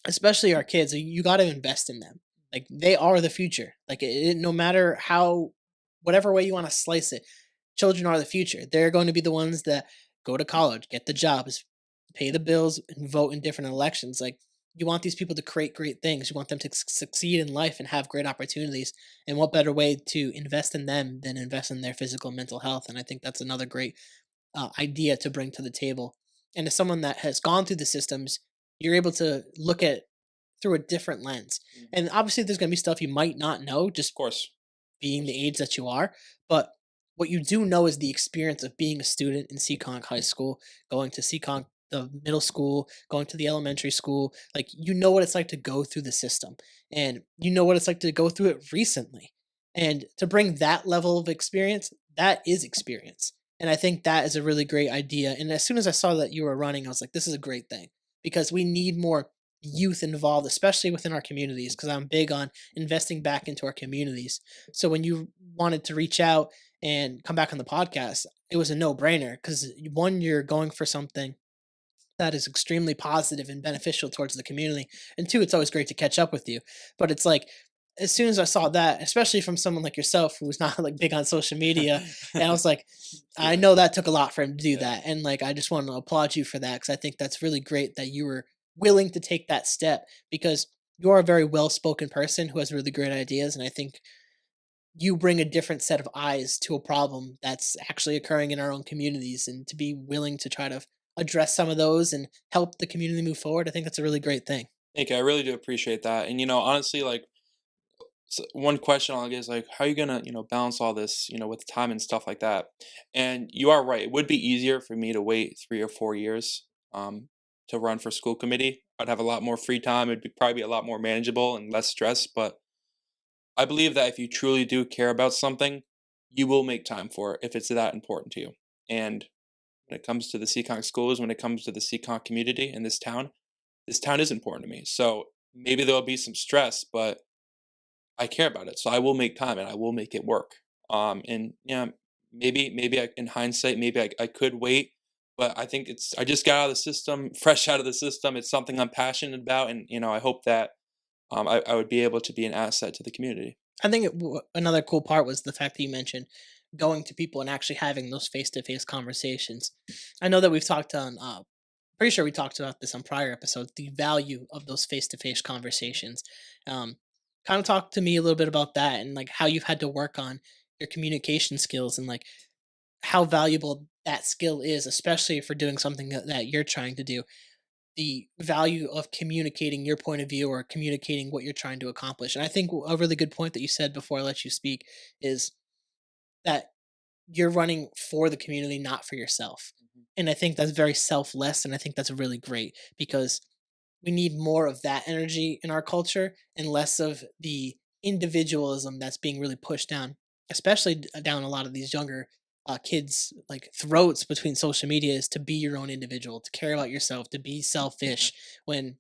especially our kids, you got to invest in them. Like they are the future. Like no matter how, whatever way you want to slice it, children are the future. They're going to be the ones that go to college, get the jobs, pay the bills, and vote in different elections. Like you want these people to create great things. You want them to succeed in life and have great opportunities. And what better way to invest in them than invest in their physical and mental health? And I think that's another great idea to bring to the table. And as someone that has gone through the systems, you're able to look at through a different lens. And obviously, there's going to be stuff you might not know just Of course. Of being course. the age that you are. But what you do know is the experience of being a student in Seekonk High School, going to Seekonk the middle school, going to the elementary school. Like you know what it's like to go through the system, and you know what it's like to go through it recently. And to bring that level of experience, that is experience. And I think that is a really great idea. And as soon as I saw that you were running, I was like, this is a great thing because we need more youth involved, especially within our communities, because I'm big on investing back into our communities. So when you wanted to reach out and come back on the podcast, it was a no-brainer because one, you're going for something that is extremely positive and beneficial towards the community, and two, it's always great to catch up with you. But it's like as soon as I saw that, especially from someone like yourself who's not like big on social media, and I was like, I Yeah, know that took a lot for him to do yeah. that, and like I just want to applaud you for that because I think that's really great that you were willing to take that step because you are a very well spoken person who has really great ideas, and I think you bring a different set of eyes to a problem that's actually occurring in our own communities, and to be willing to try to address some of those and help the community move forward, I think that's a really great thing. Thank you. I really do appreciate that. And honestly, like one question I'll get is like, how are you gonna, balance all this, with time and stuff like that? And you are right. It would be easier for me to wait 3 or 4 years, to run for school committee. I'd have a lot more free time. It'd probably be a lot more manageable and less stress. But I believe that if you truly do care about something, you will make time for it if it's that important to you. And when it comes to the Seekonk schools, when it comes to the Seekonk community in this town is important to me. So maybe there'll be some stress, but I care about it. So I will make time and I will make it work. And yeah, maybe in hindsight, maybe I could wait, but I think I just got out of the system, fresh out of the system. It's something I'm passionate about. And, I hope that I would be able to be an asset to the community. I think another cool part was the fact that you mentioned going to people and actually having those face to face conversations. I know that we've talked on, pretty sure we talked about this on prior episodes, the value of those face to face conversations. Um, kind of talk to me a little bit about that and like how you've had to work on your communication skills and like how valuable that skill is, especially for doing something that you're trying to do. The value of communicating your point of view or communicating what you're trying to accomplish. And I think a really good point that you said before I let you speak is that you're running for the community, not for yourself. Mhm. And I think that's very selfless. And I think that's really great because we need more of that energy in our culture and less of the individualism that's being really pushed down, especially down a lot of these younger kids like throats between social media is to be your own individual, to care about yourself, to be selfish. When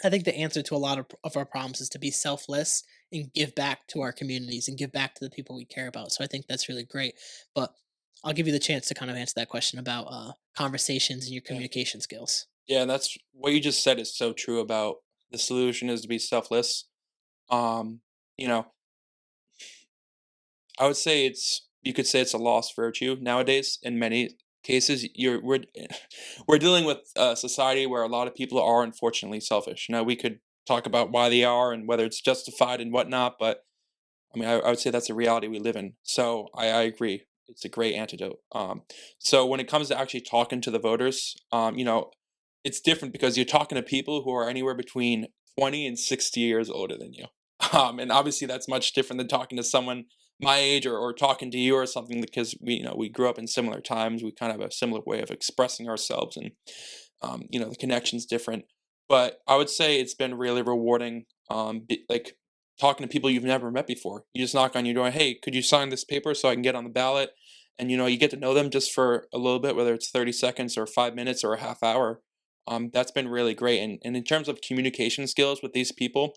I think the answer to a lot of our problems is to be selfless and give back to our communities and give back to the people we care about. So I think that's really great. But I'll give you the chance to kind of answer that question about conversations and your Yeah. communication skills. Yeah. And that's what you just said is so true about the solution is to be selfless. Um, you know, I would say you could say it's a lost virtue nowadays. In many cases, we're dealing with a society where a lot of people are unfortunately selfish. Now we could talk about why they are and whether it's justified and whatnot, but I mean, I would say that's a reality we live in. So I agree. It's a great antidote. So when it comes to actually talking to the voters, it's different because you're talking to people who are anywhere between 20 and 60 years older than you. And obviously that's much different than talking to someone my age or talking to you or something because we grew up in similar times. We kind of have a similar way of expressing ourselves and the connection's different. But I would say it's been really rewarding. Like talking to people you've never met before. You just knock on your door, hey, could you sign this paper so I can get on the ballot? And you get to know them just for a little bit, whether it's 30 seconds or 5 minutes or a half hour. That's been really great. And in terms of communication skills with these people,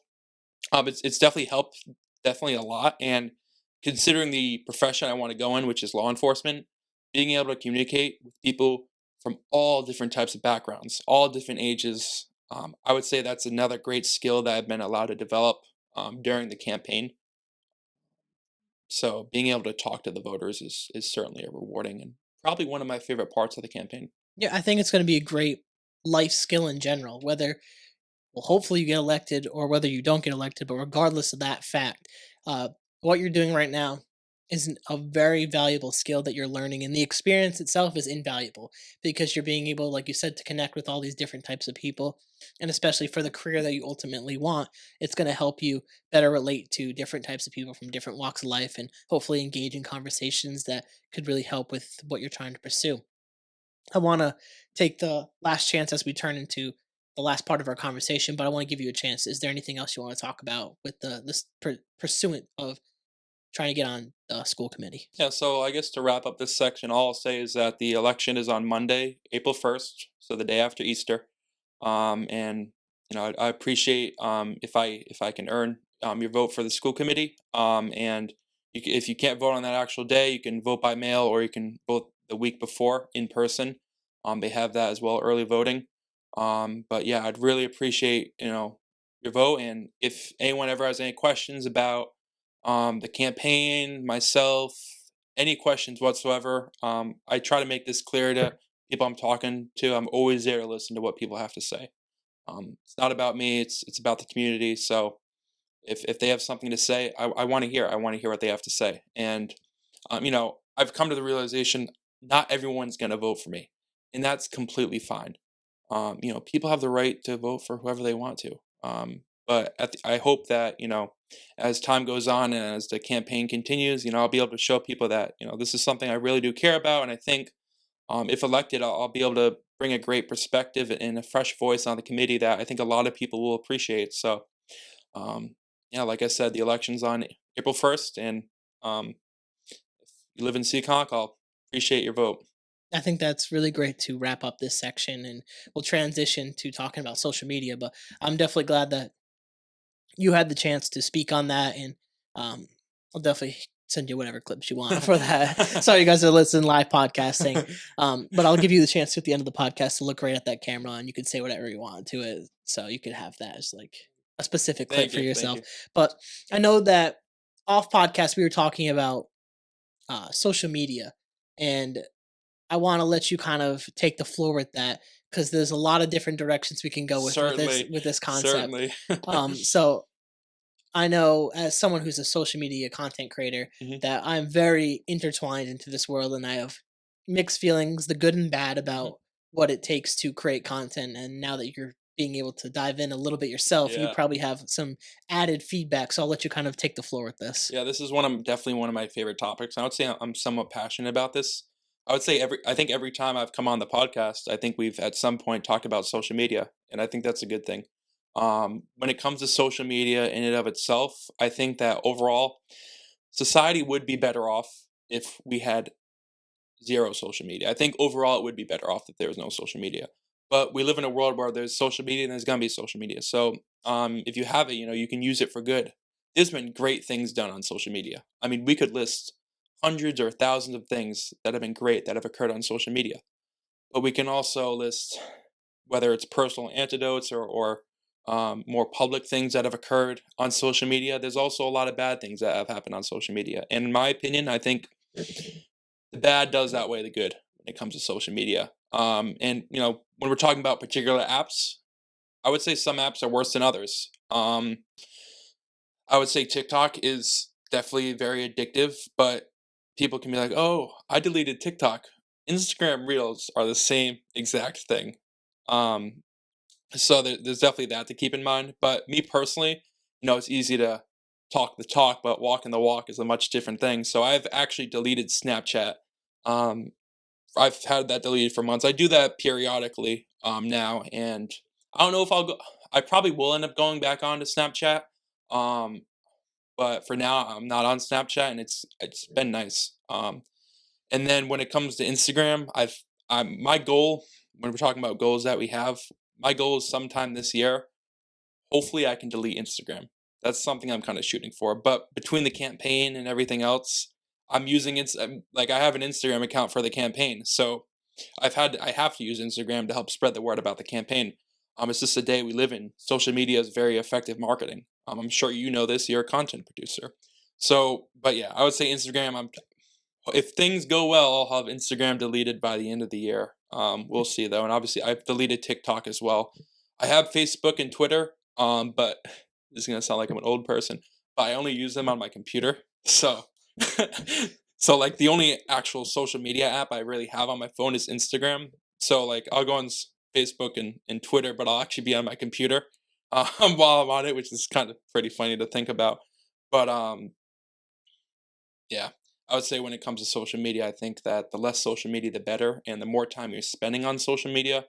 it's definitely helped, definitely a lot. And considering the profession I want to go in, which is law enforcement, being able to communicate with people from all different types of backgrounds, all different ages, I would say that's another great skill that I've been allowed to develop during the campaign. So being able to talk to the voters is certainly a rewarding and probably one of my favorite parts of the campaign. Yeah, I think it's going to be a great life skill in general, whether well, hopefully you get elected or whether you don't get elected. But regardless of that fact, uh, what you're doing right now is a very valuable skill that you're learning, and the experience itself is invaluable because you're being able, like you said, to connect with all these different types of people, and especially for the career that you ultimately want, it's going to help you better relate to different types of people from different walks of life, and hopefully engage in conversations that could really help with what you're trying to pursue. I want to take the last chance as we turn into the last part of our conversation, but I want to give you a chance. Is there anything else you want to talk about with this pursuant of trying to get on the school committee? Yeah, so I guess to wrap up this section, all I'll say is that the election is on Monday, April 1st, so the day after Easter. And I appreciate if I can earn your vote for the school committee. And if you can't vote on that actual day, you can vote by mail or you can vote the week before in person. They have that as well, early voting. But yeah, I'd really appreciate your vote. And if anyone ever has any questions about the campaign, myself, any questions whatsoever, I try to make this clear to people I'm talking to. I'm always there to listen to what people have to say. It's not about me. It's about the community. So if they have something to say, I want to hear. I want to hear what they have to say. And I've come to the realization not everyone's going to vote for me, and that's completely fine. People have the right to vote for whoever they want to. But I hope that as time goes on and as the campaign continues, I'll be able to show people that this is something I really do care about, and I think if elected, I'll be able to bring a great perspective and a fresh voice on the committee that I think a lot of people will appreciate. So, um, yeah, like I said, the election's on April 1st, and um, if you live in Seekonk, I'll appreciate your vote. I think that's really great to wrap up this section, and we'll transition to talking about social media. But I'm definitely glad that you had the chance to speak on that, and um, I'll definitely send you whatever clips you want for that. Sorry, you guys are listening live podcasting, but I'll give you the chance at the end of the podcast to look right at that camera, and you can say whatever you want to it, so you could have that as like a specific clip Thank for you, thank yourself. you. But I know that off podcast we were talking about social media, and I want to let you kind of take the floor with that because there's a lot of different directions we can go Certainly, with this concept. certainly. So I know as someone who's a social media content creator Mhm. that I'm very intertwined into this world, and I have mixed feelings, the good and bad, Mhm. about what it takes to create content. And now that you're being able to dive in a little bit yourself, you Yeah. probably have some added feedback. So I'll let you kind of take the floor with this. Yeah, this is definitely one of my favorite topics. I would say I'm somewhat passionate about this. I would say I think every time I've come on the podcast, I think we've at some point talked about social media, and I think that's a good thing. When it comes to social media in and of itself, I think that overall society would be better off if we had zero social media. I think overall it would be better off if there was no social media. But we live in a world where there's social media and there's gonna be social media. So if you have it, you can use it for good. There's been great things done on social media. I mean, we could list hundreds or thousands of things that have been great that have occurred on social media. But we can also list whether it's personal antidotes or more public things that have occurred on social media. There's also a lot of bad things that have happened on social media. And in my opinion, I think the bad does outweigh the good when it comes to social media. And when we're talking about particular apps, I would say some apps are worse than others. I would say TikTok is definitely very addictive, but people can be like, "Oh, I deleted TikTok." Instagram Reels are the same exact thing. Um, so there's definitely that to keep in mind. But me personally, it's easy to talk the talk, but walking the walk is a much different thing. So I've actually deleted Snapchat. Um, I've had that deleted for months. I do that periodically now, and I don't know if I'll go. I probably will end up going back onto Snapchat. Um, but for now, I'm not on Snapchat, and it's been nice. And then when it comes to Instagram, my goal when we're talking about goals that we have, my goal is sometime this year. Hopefully, I can delete Instagram. That's something I'm kind of shooting for. But between the campaign and everything else, I'm using it. Like I have an Instagram account for the campaign, so I have to use Instagram to help spread the word about the campaign. It's just the day we live in. Social media is very effective marketing. I'm sure you know this. You're a content producer, so but yeah, I would say Instagram. If things go well, I'll have Instagram deleted by the end of the year. We'll see though, and obviously I've deleted TikTok as well. I have Facebook and Twitter, but this is gonna sound like I'm an old person, but I only use them on my computer. So, so like the only actual social media app I really have on my phone is Instagram. So like I'll go on Facebook and Twitter, but I'll actually be on my computer while I'm on it, which is kind of pretty funny to think about. But yeah, I would say when it comes to social media, I think that the less social media, the better, and the more time you're spending on social media,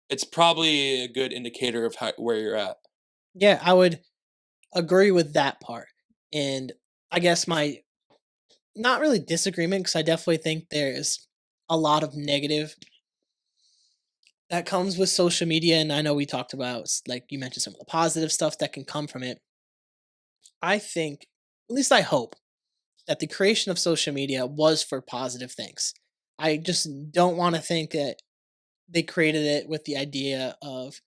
it's probably a good indicator of where you're at. Yeah, I would agree with that part. And I guess my not really disagreement, because I definitely think there's a lot of negative that comes with social media. And I know we talked about, like you mentioned, some of the positive stuff that can come from it. I think, at least I hope, that the creation of social media was for positive things. I just don't want to think that they created it with the idea of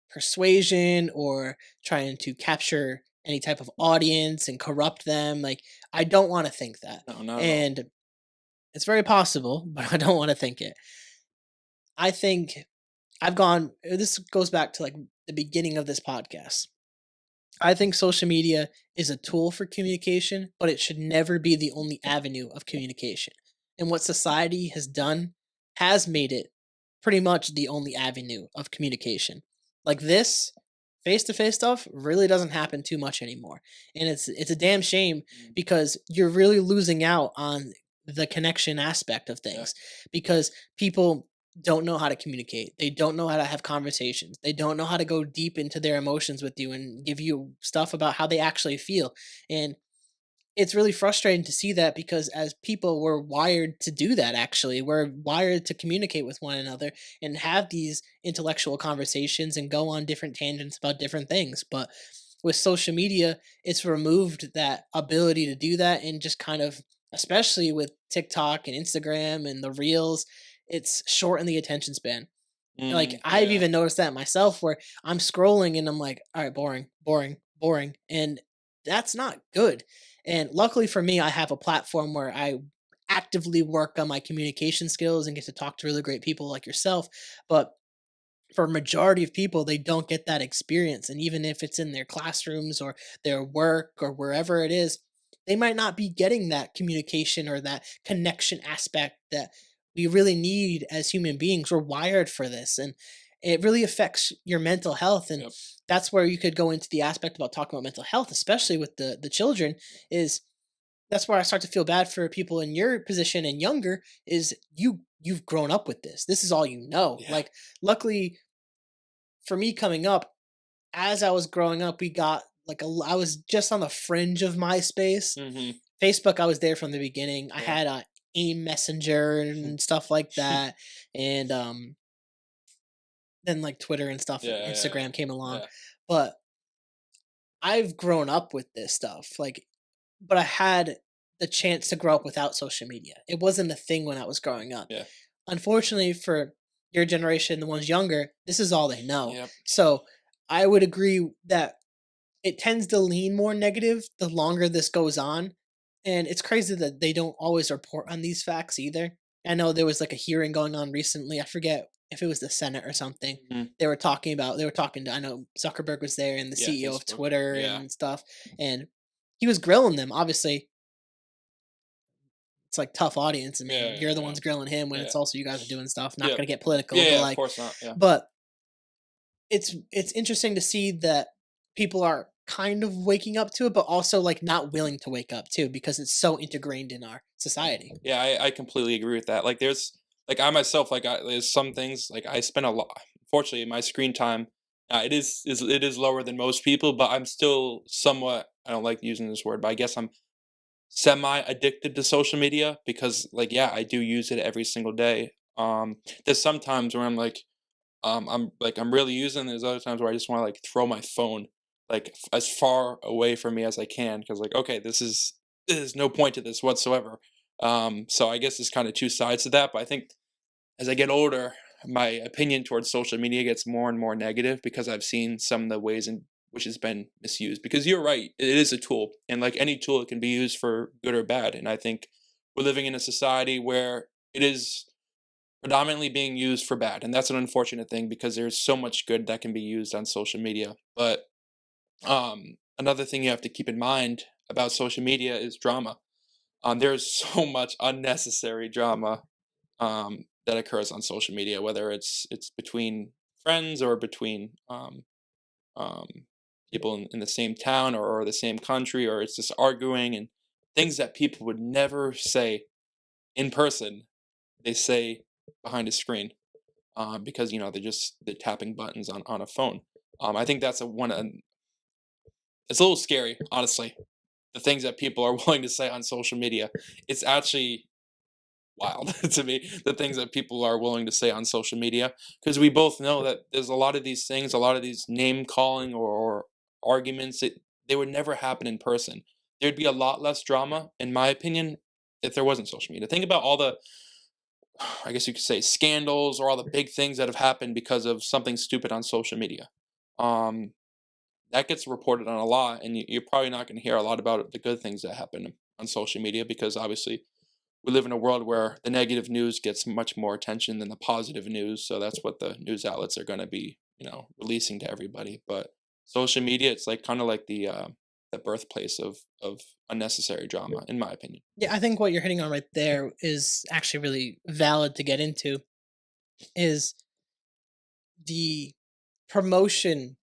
persuasion or trying to capture any type of audience and corrupt them. Like, I don't want to think that. No, not at all. And it's very possible, but I don't want to think it. I think this goes back to like the beginning of this podcast. I think social media is a tool for communication, but it should never be the only avenue of communication. And what society has done has made it pretty much the only avenue of communication. Like this face to face stuff really doesn't happen too much anymore. And it's a damn shame Mm. because you're really losing out on the connection aspect of Yeah. things because people don't know how to communicate. They don't know how to have conversations. They don't know how to go deep into their emotions with you and give you stuff about how they actually feel. And it's really frustrating to see that because as people we're wired to do that actually. We're wired to communicate with one another and have these intellectual conversations and go on different tangents about different things. But with social media, it's removed that ability to do that and just kind of especially with TikTok and Instagram and the reels, it's shortened the attention span. Like, I've Yeah. even noticed that myself where I'm scrolling and I'm like, "All right, boring, boring, boring," and that's not good. And luckily for me, I have a platform where I actively work on my communication skills and get to talk to really great people like yourself, but for a majority of people, they don't get that experience, and even if it's in their classrooms or their work or wherever it is, they might not be getting that communication or that connection aspect that we really need as human beings. We're wired for this, and it really affects your mental health, and Yep. that's where you could go into the aspect about talking about mental health, especially with the children, is that's where I start to feel bad for people in your position and younger, is you've grown up with this. This is all you know. Yeah. Like, luckily for me coming up, as I was growing up, we got like I was just on the fringe of MySpace. Hmm. Facebook, I was there from the beginning. I Yeah. had a AIM Messenger and stuff like that, and then like Twitter and stuff, Yeah. Instagram came along. Yeah. But I've grown up with this stuff, like, but I had the chance to grow up without social media. It wasn't a thing when I was growing up. Yeah. Unfortunately for your generation, the ones younger, this is all they know. Yep. So I would agree that it tends to lean more negative the longer this goes on. And it's crazy that they don't always report on these facts either. I know there was like a hearing going on recently. I forget if it was the Senate or something. Mhm. They were talking to, I know Zuckerberg was there and the Yeah. CEO of Facebook. Twitter Yeah. and stuff. And he was grilling them. Obviously, it's like tough audience. I mean, Yeah. you're the Yeah. ones grilling him when Yeah. it's also you guys are doing stuff. Not Yep. gonna get political, Yeah. but Yeah. Of like, course not. Yeah. but it's interesting to see that people are kind of waking up to it, but also like not willing to wake up too because it's so ingrained in our society. Yeah, I completely agree with that. Like, there's like I myself, there's some things like I spend a lot. Fortunately, my screen time, it is lower than most people, but I'm still somewhat. I don't like using this word, but I guess I'm semi addicted to social media because, like, yeah, I do use it every single day. There's some times where I'm really using. There's other times where I just want to like throw my phone like as far away from me as I can because like okay, there's no point to this whatsoever. So I guess there's kind of two sides to that. But I think as I get older, my opinion towards social media gets more and more negative because I've seen some of the ways in which it's been misused. Because you're right, it is a tool, and like any tool, it can be used for good or bad. And I think we're living in a society where it is predominantly being used for bad, and that's an unfortunate thing because there's so much good that can be used on social media. But another thing you have to keep in mind about social media is drama. There's so much unnecessary drama that occurs on social media, whether it's between friends or between um, people in the same town or the same country, or it's just arguing and things that people would never say in person. They say behind a screen because they're tapping buttons on a phone. I think that's it's a little scary, honestly. The things that people are willing to say on social media, it's actually wild to me. The things that people are willing to say on social media, because we both know that there's a lot of these things, a lot of these name calling or arguments, they would never happen in person. There'd be a lot less drama, in my opinion, if there wasn't social media. Think about all the I guess you could say scandals or all the big things that have happened because of something stupid on social media. um, that gets reported on a lot, and you're probably not going to hear a lot about the good things that happen on social media because obviously we live in a world where the negative news gets much more attention than the positive news. So that's what the news outlets are going to be, releasing to everybody. But social media, it's like kind of like the birthplace of unnecessary drama, in my opinion. Yeah, I think what you're hitting on right there is actually really valid to get into is the promotion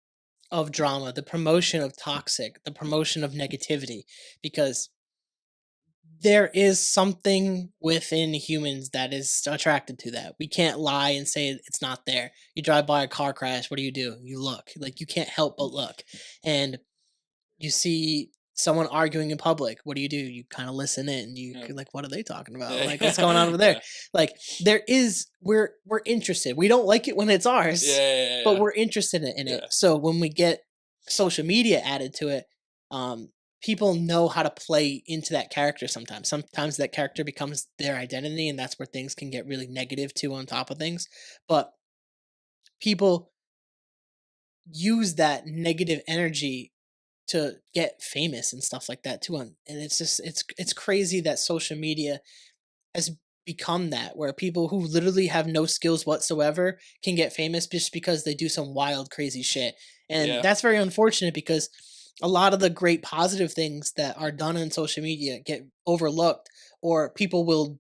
of drama, the promotion of toxic, the promotion of negativity, because there is something within humans that is attracted to that. We can't lie and say it's not there. You drive by a car crash, what do? You look. Like you can't help but look. And you see someone arguing in public, what do? You kind of listen in. Yeah. You're like, what are they talking about? Yeah. Like what's going on over there? Yeah. Like we're interested. We don't like it when it's ours, Yeah. but we're interested in it. Yeah. So when we get social media added to it, people know how to play into that character sometimes. Sometimes that character becomes their identity, and that's where things can get really negative too on top of things. But people use that negative energy to get famous and stuff like that too. And it's just it's crazy that social media has become that where people who literally have no skills whatsoever can get famous just because they do some wild crazy shit. And Yeah. that's very unfortunate because a lot of the great positive things that are done on social media get overlooked, or people will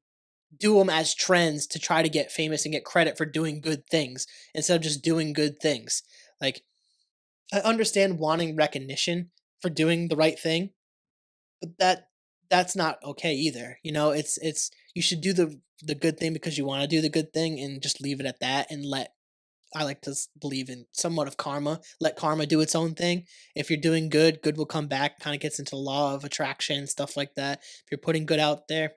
do them as trends to try to get famous and get credit for doing good things instead of just doing good things. Like I understand wanting recognition for doing the right thing, but that's not okay either. It's you should do the good thing because you want to do the good thing and just leave it at that and let I like to believe in somewhat of karma. Let karma do its own thing. If you're doing good, good will come back. Kind of gets into the law of attraction, stuff like that. If you're putting good out there,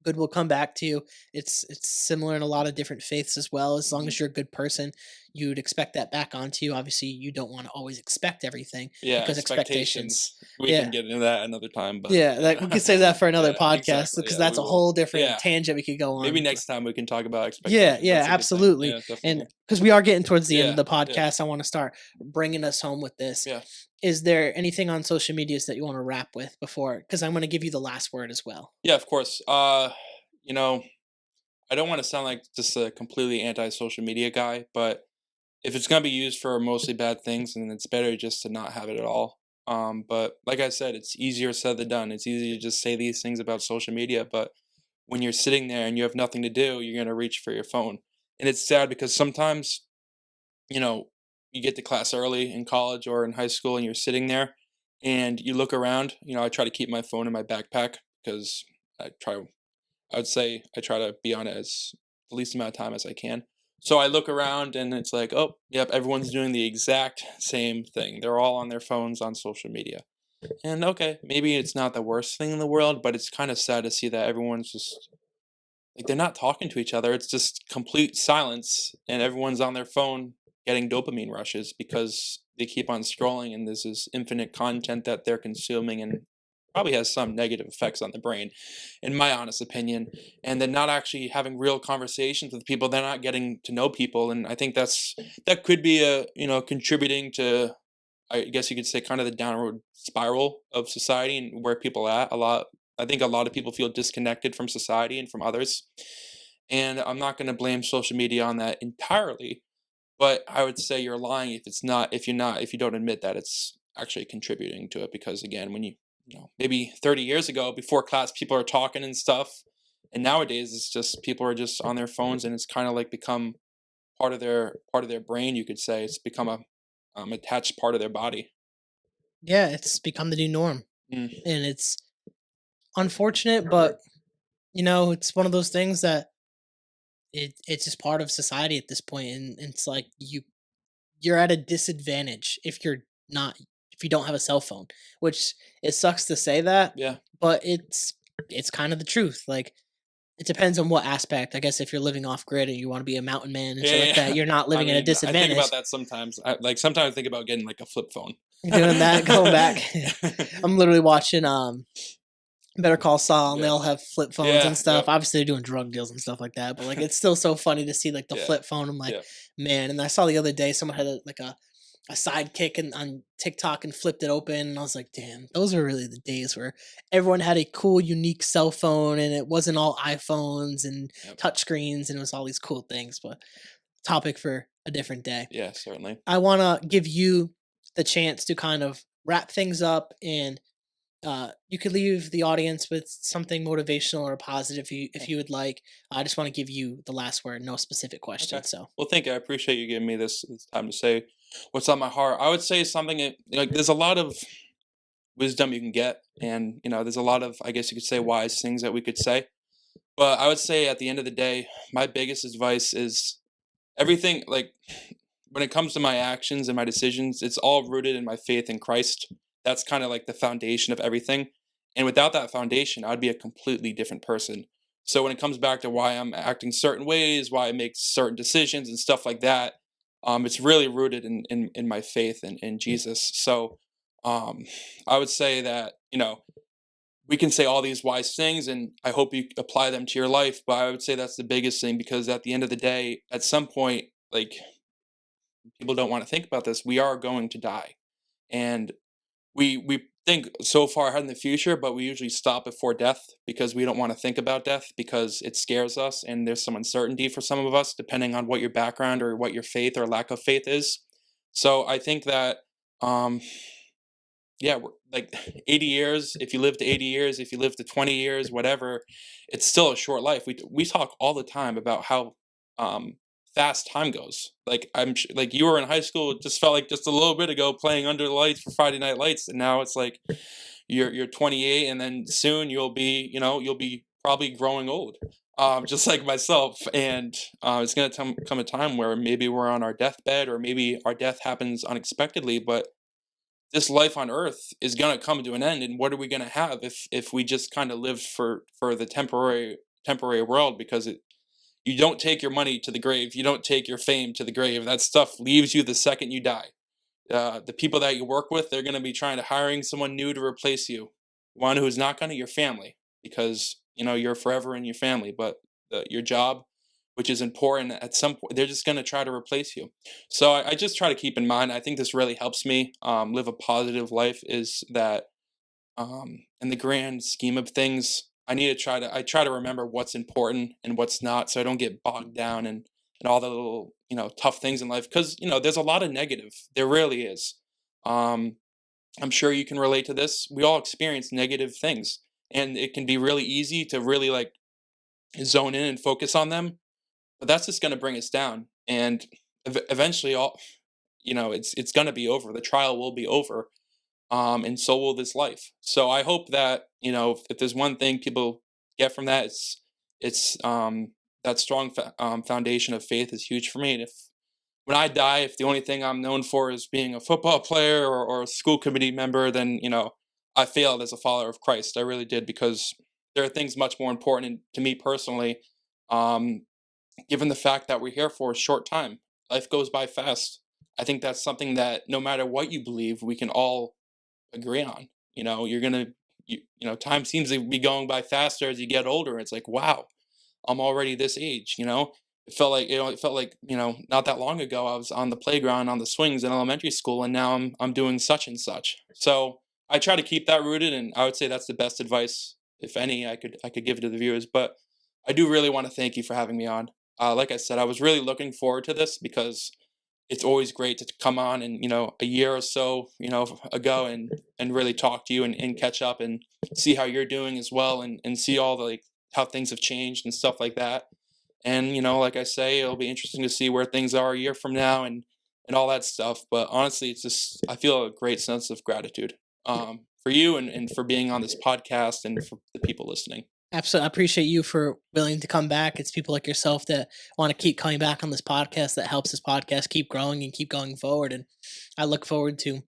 good will come back to you. It's similar in a lot of different faiths as well. As long Mhm. as you're a good person, you'd expect that back onto you. Obviously, you don't want to always expect everything Yeah, because expectations. expectations. We can Yeah. get into that another time, but Yeah, that we could save that for another yeah, podcast exactly. because Yeah, that's we a will. whole different Yeah, tangent we could go maybe on. next time we can talk about Yeah, expectations. yeah, That's a good thing. absolutely. Yeah, And definitely. because we are getting towards the end of Yeah, the yeah, podcast, I want to start bringing us home with this. yeah, Is there anything on social medias that you want to wrap with before? Because I'm going to give you the last word as well. yeah. Of course. You know, I don't want to sound like just a completely anti-social media guy, but if it's gonna be used for mostly bad things, then it's better just to not have it at all. But like I said, it's easier said than done. It's easy to just say these things about social media, but when you're sitting there and you have nothing to do, you're gonna reach for your phone. And it's sad because sometimes, you know, you get to class early in college or in high school and you're sitting there and you look around. I try to keep my phone in my backpack because I would say I try to be on it as the least amount of time as I can. So I look around and it's like, oh, yep, everyone's doing the exact same thing. They're all on their phones on social media. And okay, maybe it's not the worst thing in the world, but it's kind of sad to see that everyone's just like they're not talking to each other. It's just complete silence and everyone's on their phone getting dopamine rushes because they keep on scrolling and there's this infinite content that they're consuming and probably has some negative effects on the brain, in my honest opinion. And then not actually having real conversations with people, they're not getting to know people. And I think that could be a contributing to, I guess you could say, kind of the downward spiral of society and where people at a lot. I think a lot of people feel disconnected from society and from others. And I'm not going to blame social media on that entirely, but I would say you're lying if you don't admit that it's actually contributing to it. Because again, when maybe 30 years ago, before class, people are talking and stuff, and nowadays it's just people are just on their phones, and it's kind of like become part of their brain. You could say it's become a attached part of their body. Yeah, it's become the new norm, Mm, and it's unfortunate, but it's one of those things that it's just part of society at this point, and it's like you're at a disadvantage if you don't have a cell phone, which it sucks to say that, yeah, but it's kind of the truth. Like it depends on what aspect. I guess if you're living off grid and you want to be a mountain man and shit yeah, like that, yeah. you're not I living at a mean, I think about disadvantage. that sometimes. Sometimes I think about getting like a flip phone. Doing that, going back. I'm literally watching Better Call Saul, and they Yeah, all have flip phones and yeah, stuff. yep, Obviously, they're doing drug deals and stuff like that, but like it's still so funny to see like the yeah, flip phone. I'm like, yeah, man. And I saw the other day someone had like a a sidekick on TikTok and flipped it open. And I was like, damn, those are really the days where everyone had a cool, unique cell phone and it wasn't all iPhones and Yep. touchscreens and it was all these cool things. But topic for a different day. Yeah, certainly. I want to give you the chance to kind of wrap things up, and you could leave the audience with something motivational or positive if you would like. I just want to give you the last word, no specific question. Okay. So Well, thank you. I appreciate you giving me this time to say what's on my heart. I would say something like there's a lot of wisdom you can get, and there's a lot of, I guess you could say, wise things that we could say. But I would say at the end of the day, my biggest advice is everything, like when it comes to my actions and my decisions, it's all rooted in my faith in Christ. That's kind of like the foundation of everything. And without that foundation, I'd be a completely different person. So when it comes back to why I'm acting certain ways, why I make certain decisions and stuff like that, it's really rooted in my faith in Jesus. So um, I would say that, we can say all these wise things, and I hope you apply them to your life. But I would say that's the biggest thing, because at the end of the day, at some point, like, people don't want to think about this, we are going to die. And we think so far ahead in the future, but we usually stop before death because we don't want to think about death because it scares us, and there's some uncertainty for some of us depending on what your background or what your faith or lack of faith is. So I think that um yeah, like 80 years, if you live to 80 years, if you live to 20 years, whatever, it's still a short life. We talk all the time about how um fast time goes. Like like you were in high school, it just felt like just a little bit ago playing Under the Lights for Friday Night Lights, and now it's like you're 28, and then soon you'll be probably growing old. Just like myself, and it's gonna come a time where maybe we're on our deathbed, or maybe our death happens unexpectedly, but this life on earth is going to come to an end, and what are we going to have if we just kind of live for the temporary world? Because you don't take your money to the grave, you don't take your fame to the grave. That stuff leaves you the second you die. The people that you work with, they're going to be trying to hiring someone new to replace you. One who's not going to, your family, because you're forever in your family. But your job, which is important, at some point they're just going to try to replace you. So I just try to keep in mind. I think this really helps me live a positive life. Is that in the grand scheme of things, I try to remember what's important and what's not, so I don't get bogged down and all the little tough things in life, because there's a lot of negative. There really is. Um, I'm sure you can relate to this. We all experience negative things, and it can be really easy to really like zone in and focus on them, but that's just going to bring us down, and eventually all it's going to be over. The trial will be over, and so will this life. So I hope that if there's one thing people get from that, it's that strong foundation of faith is huge for me. And if when I die, if the only thing I'm known for is being a football player or a school committee member, then I failed as a follower of Christ. I really did, because there are things much more important to me personally. Um, Given the fact that we're here for a short time, life goes by fast. I think that's something that no matter what you believe, we can all agree on. You're gonna, time seems to be going by faster as you get older. It's like, wow, I'm already this age. It felt like not that long ago I was on the playground on the swings in elementary school, and now I'm doing such and such. So I try to keep that rooted, and I would say that's the best advice, if any, I could give to the viewers. But I do really want to thank you for having me on. Like I said, I was really looking forward to this, because it's always great to come on and a year or so ago, and really talk to you, and catch up and see how you're doing as well, and see all the like how things have changed and stuff like that. And like I say, it'll be interesting to see where things are a year from now, and all that stuff. But honestly, it's just I feel a great sense of gratitude for you, and for being on this podcast, and for the people listening. absolutely, I appreciate you for willing to come back. It's people like yourself that want to keep coming back on this podcast that helps this podcast keep growing and keep going forward. And I look forward to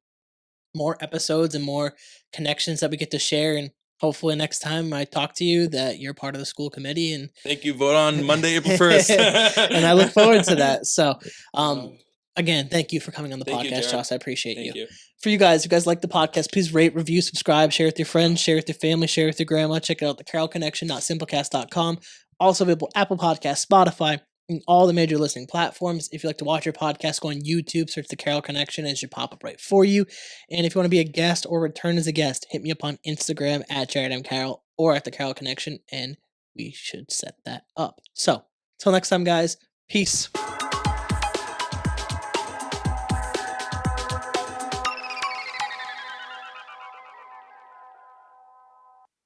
more episodes and more connections that we get to share. And hopefully next time I talk to you that you're part of the school committee, and Thank you. Vote on Monday, April 1st. and I look forward to that. So again, thank you for coming on the Thank you, podcast, Jared. Josh. I appreciate Thank you. For you guys, if you guys like the podcast, please rate, review, subscribe, share with your friends, share with your family, share with your grandma. Check out the Carroll Connection.simplecast.com. Also available Apple Podcasts, Spotify, in all the major listening platforms. If you like to watch your podcast, go on YouTube, search the Carroll Connection, and it should pop up right for you. And if you want to be a guest or return as a guest, hit me up on Instagram at Jared M. Carroll or at the Carroll Connection, and we should set that up. So, till next time, guys, peace.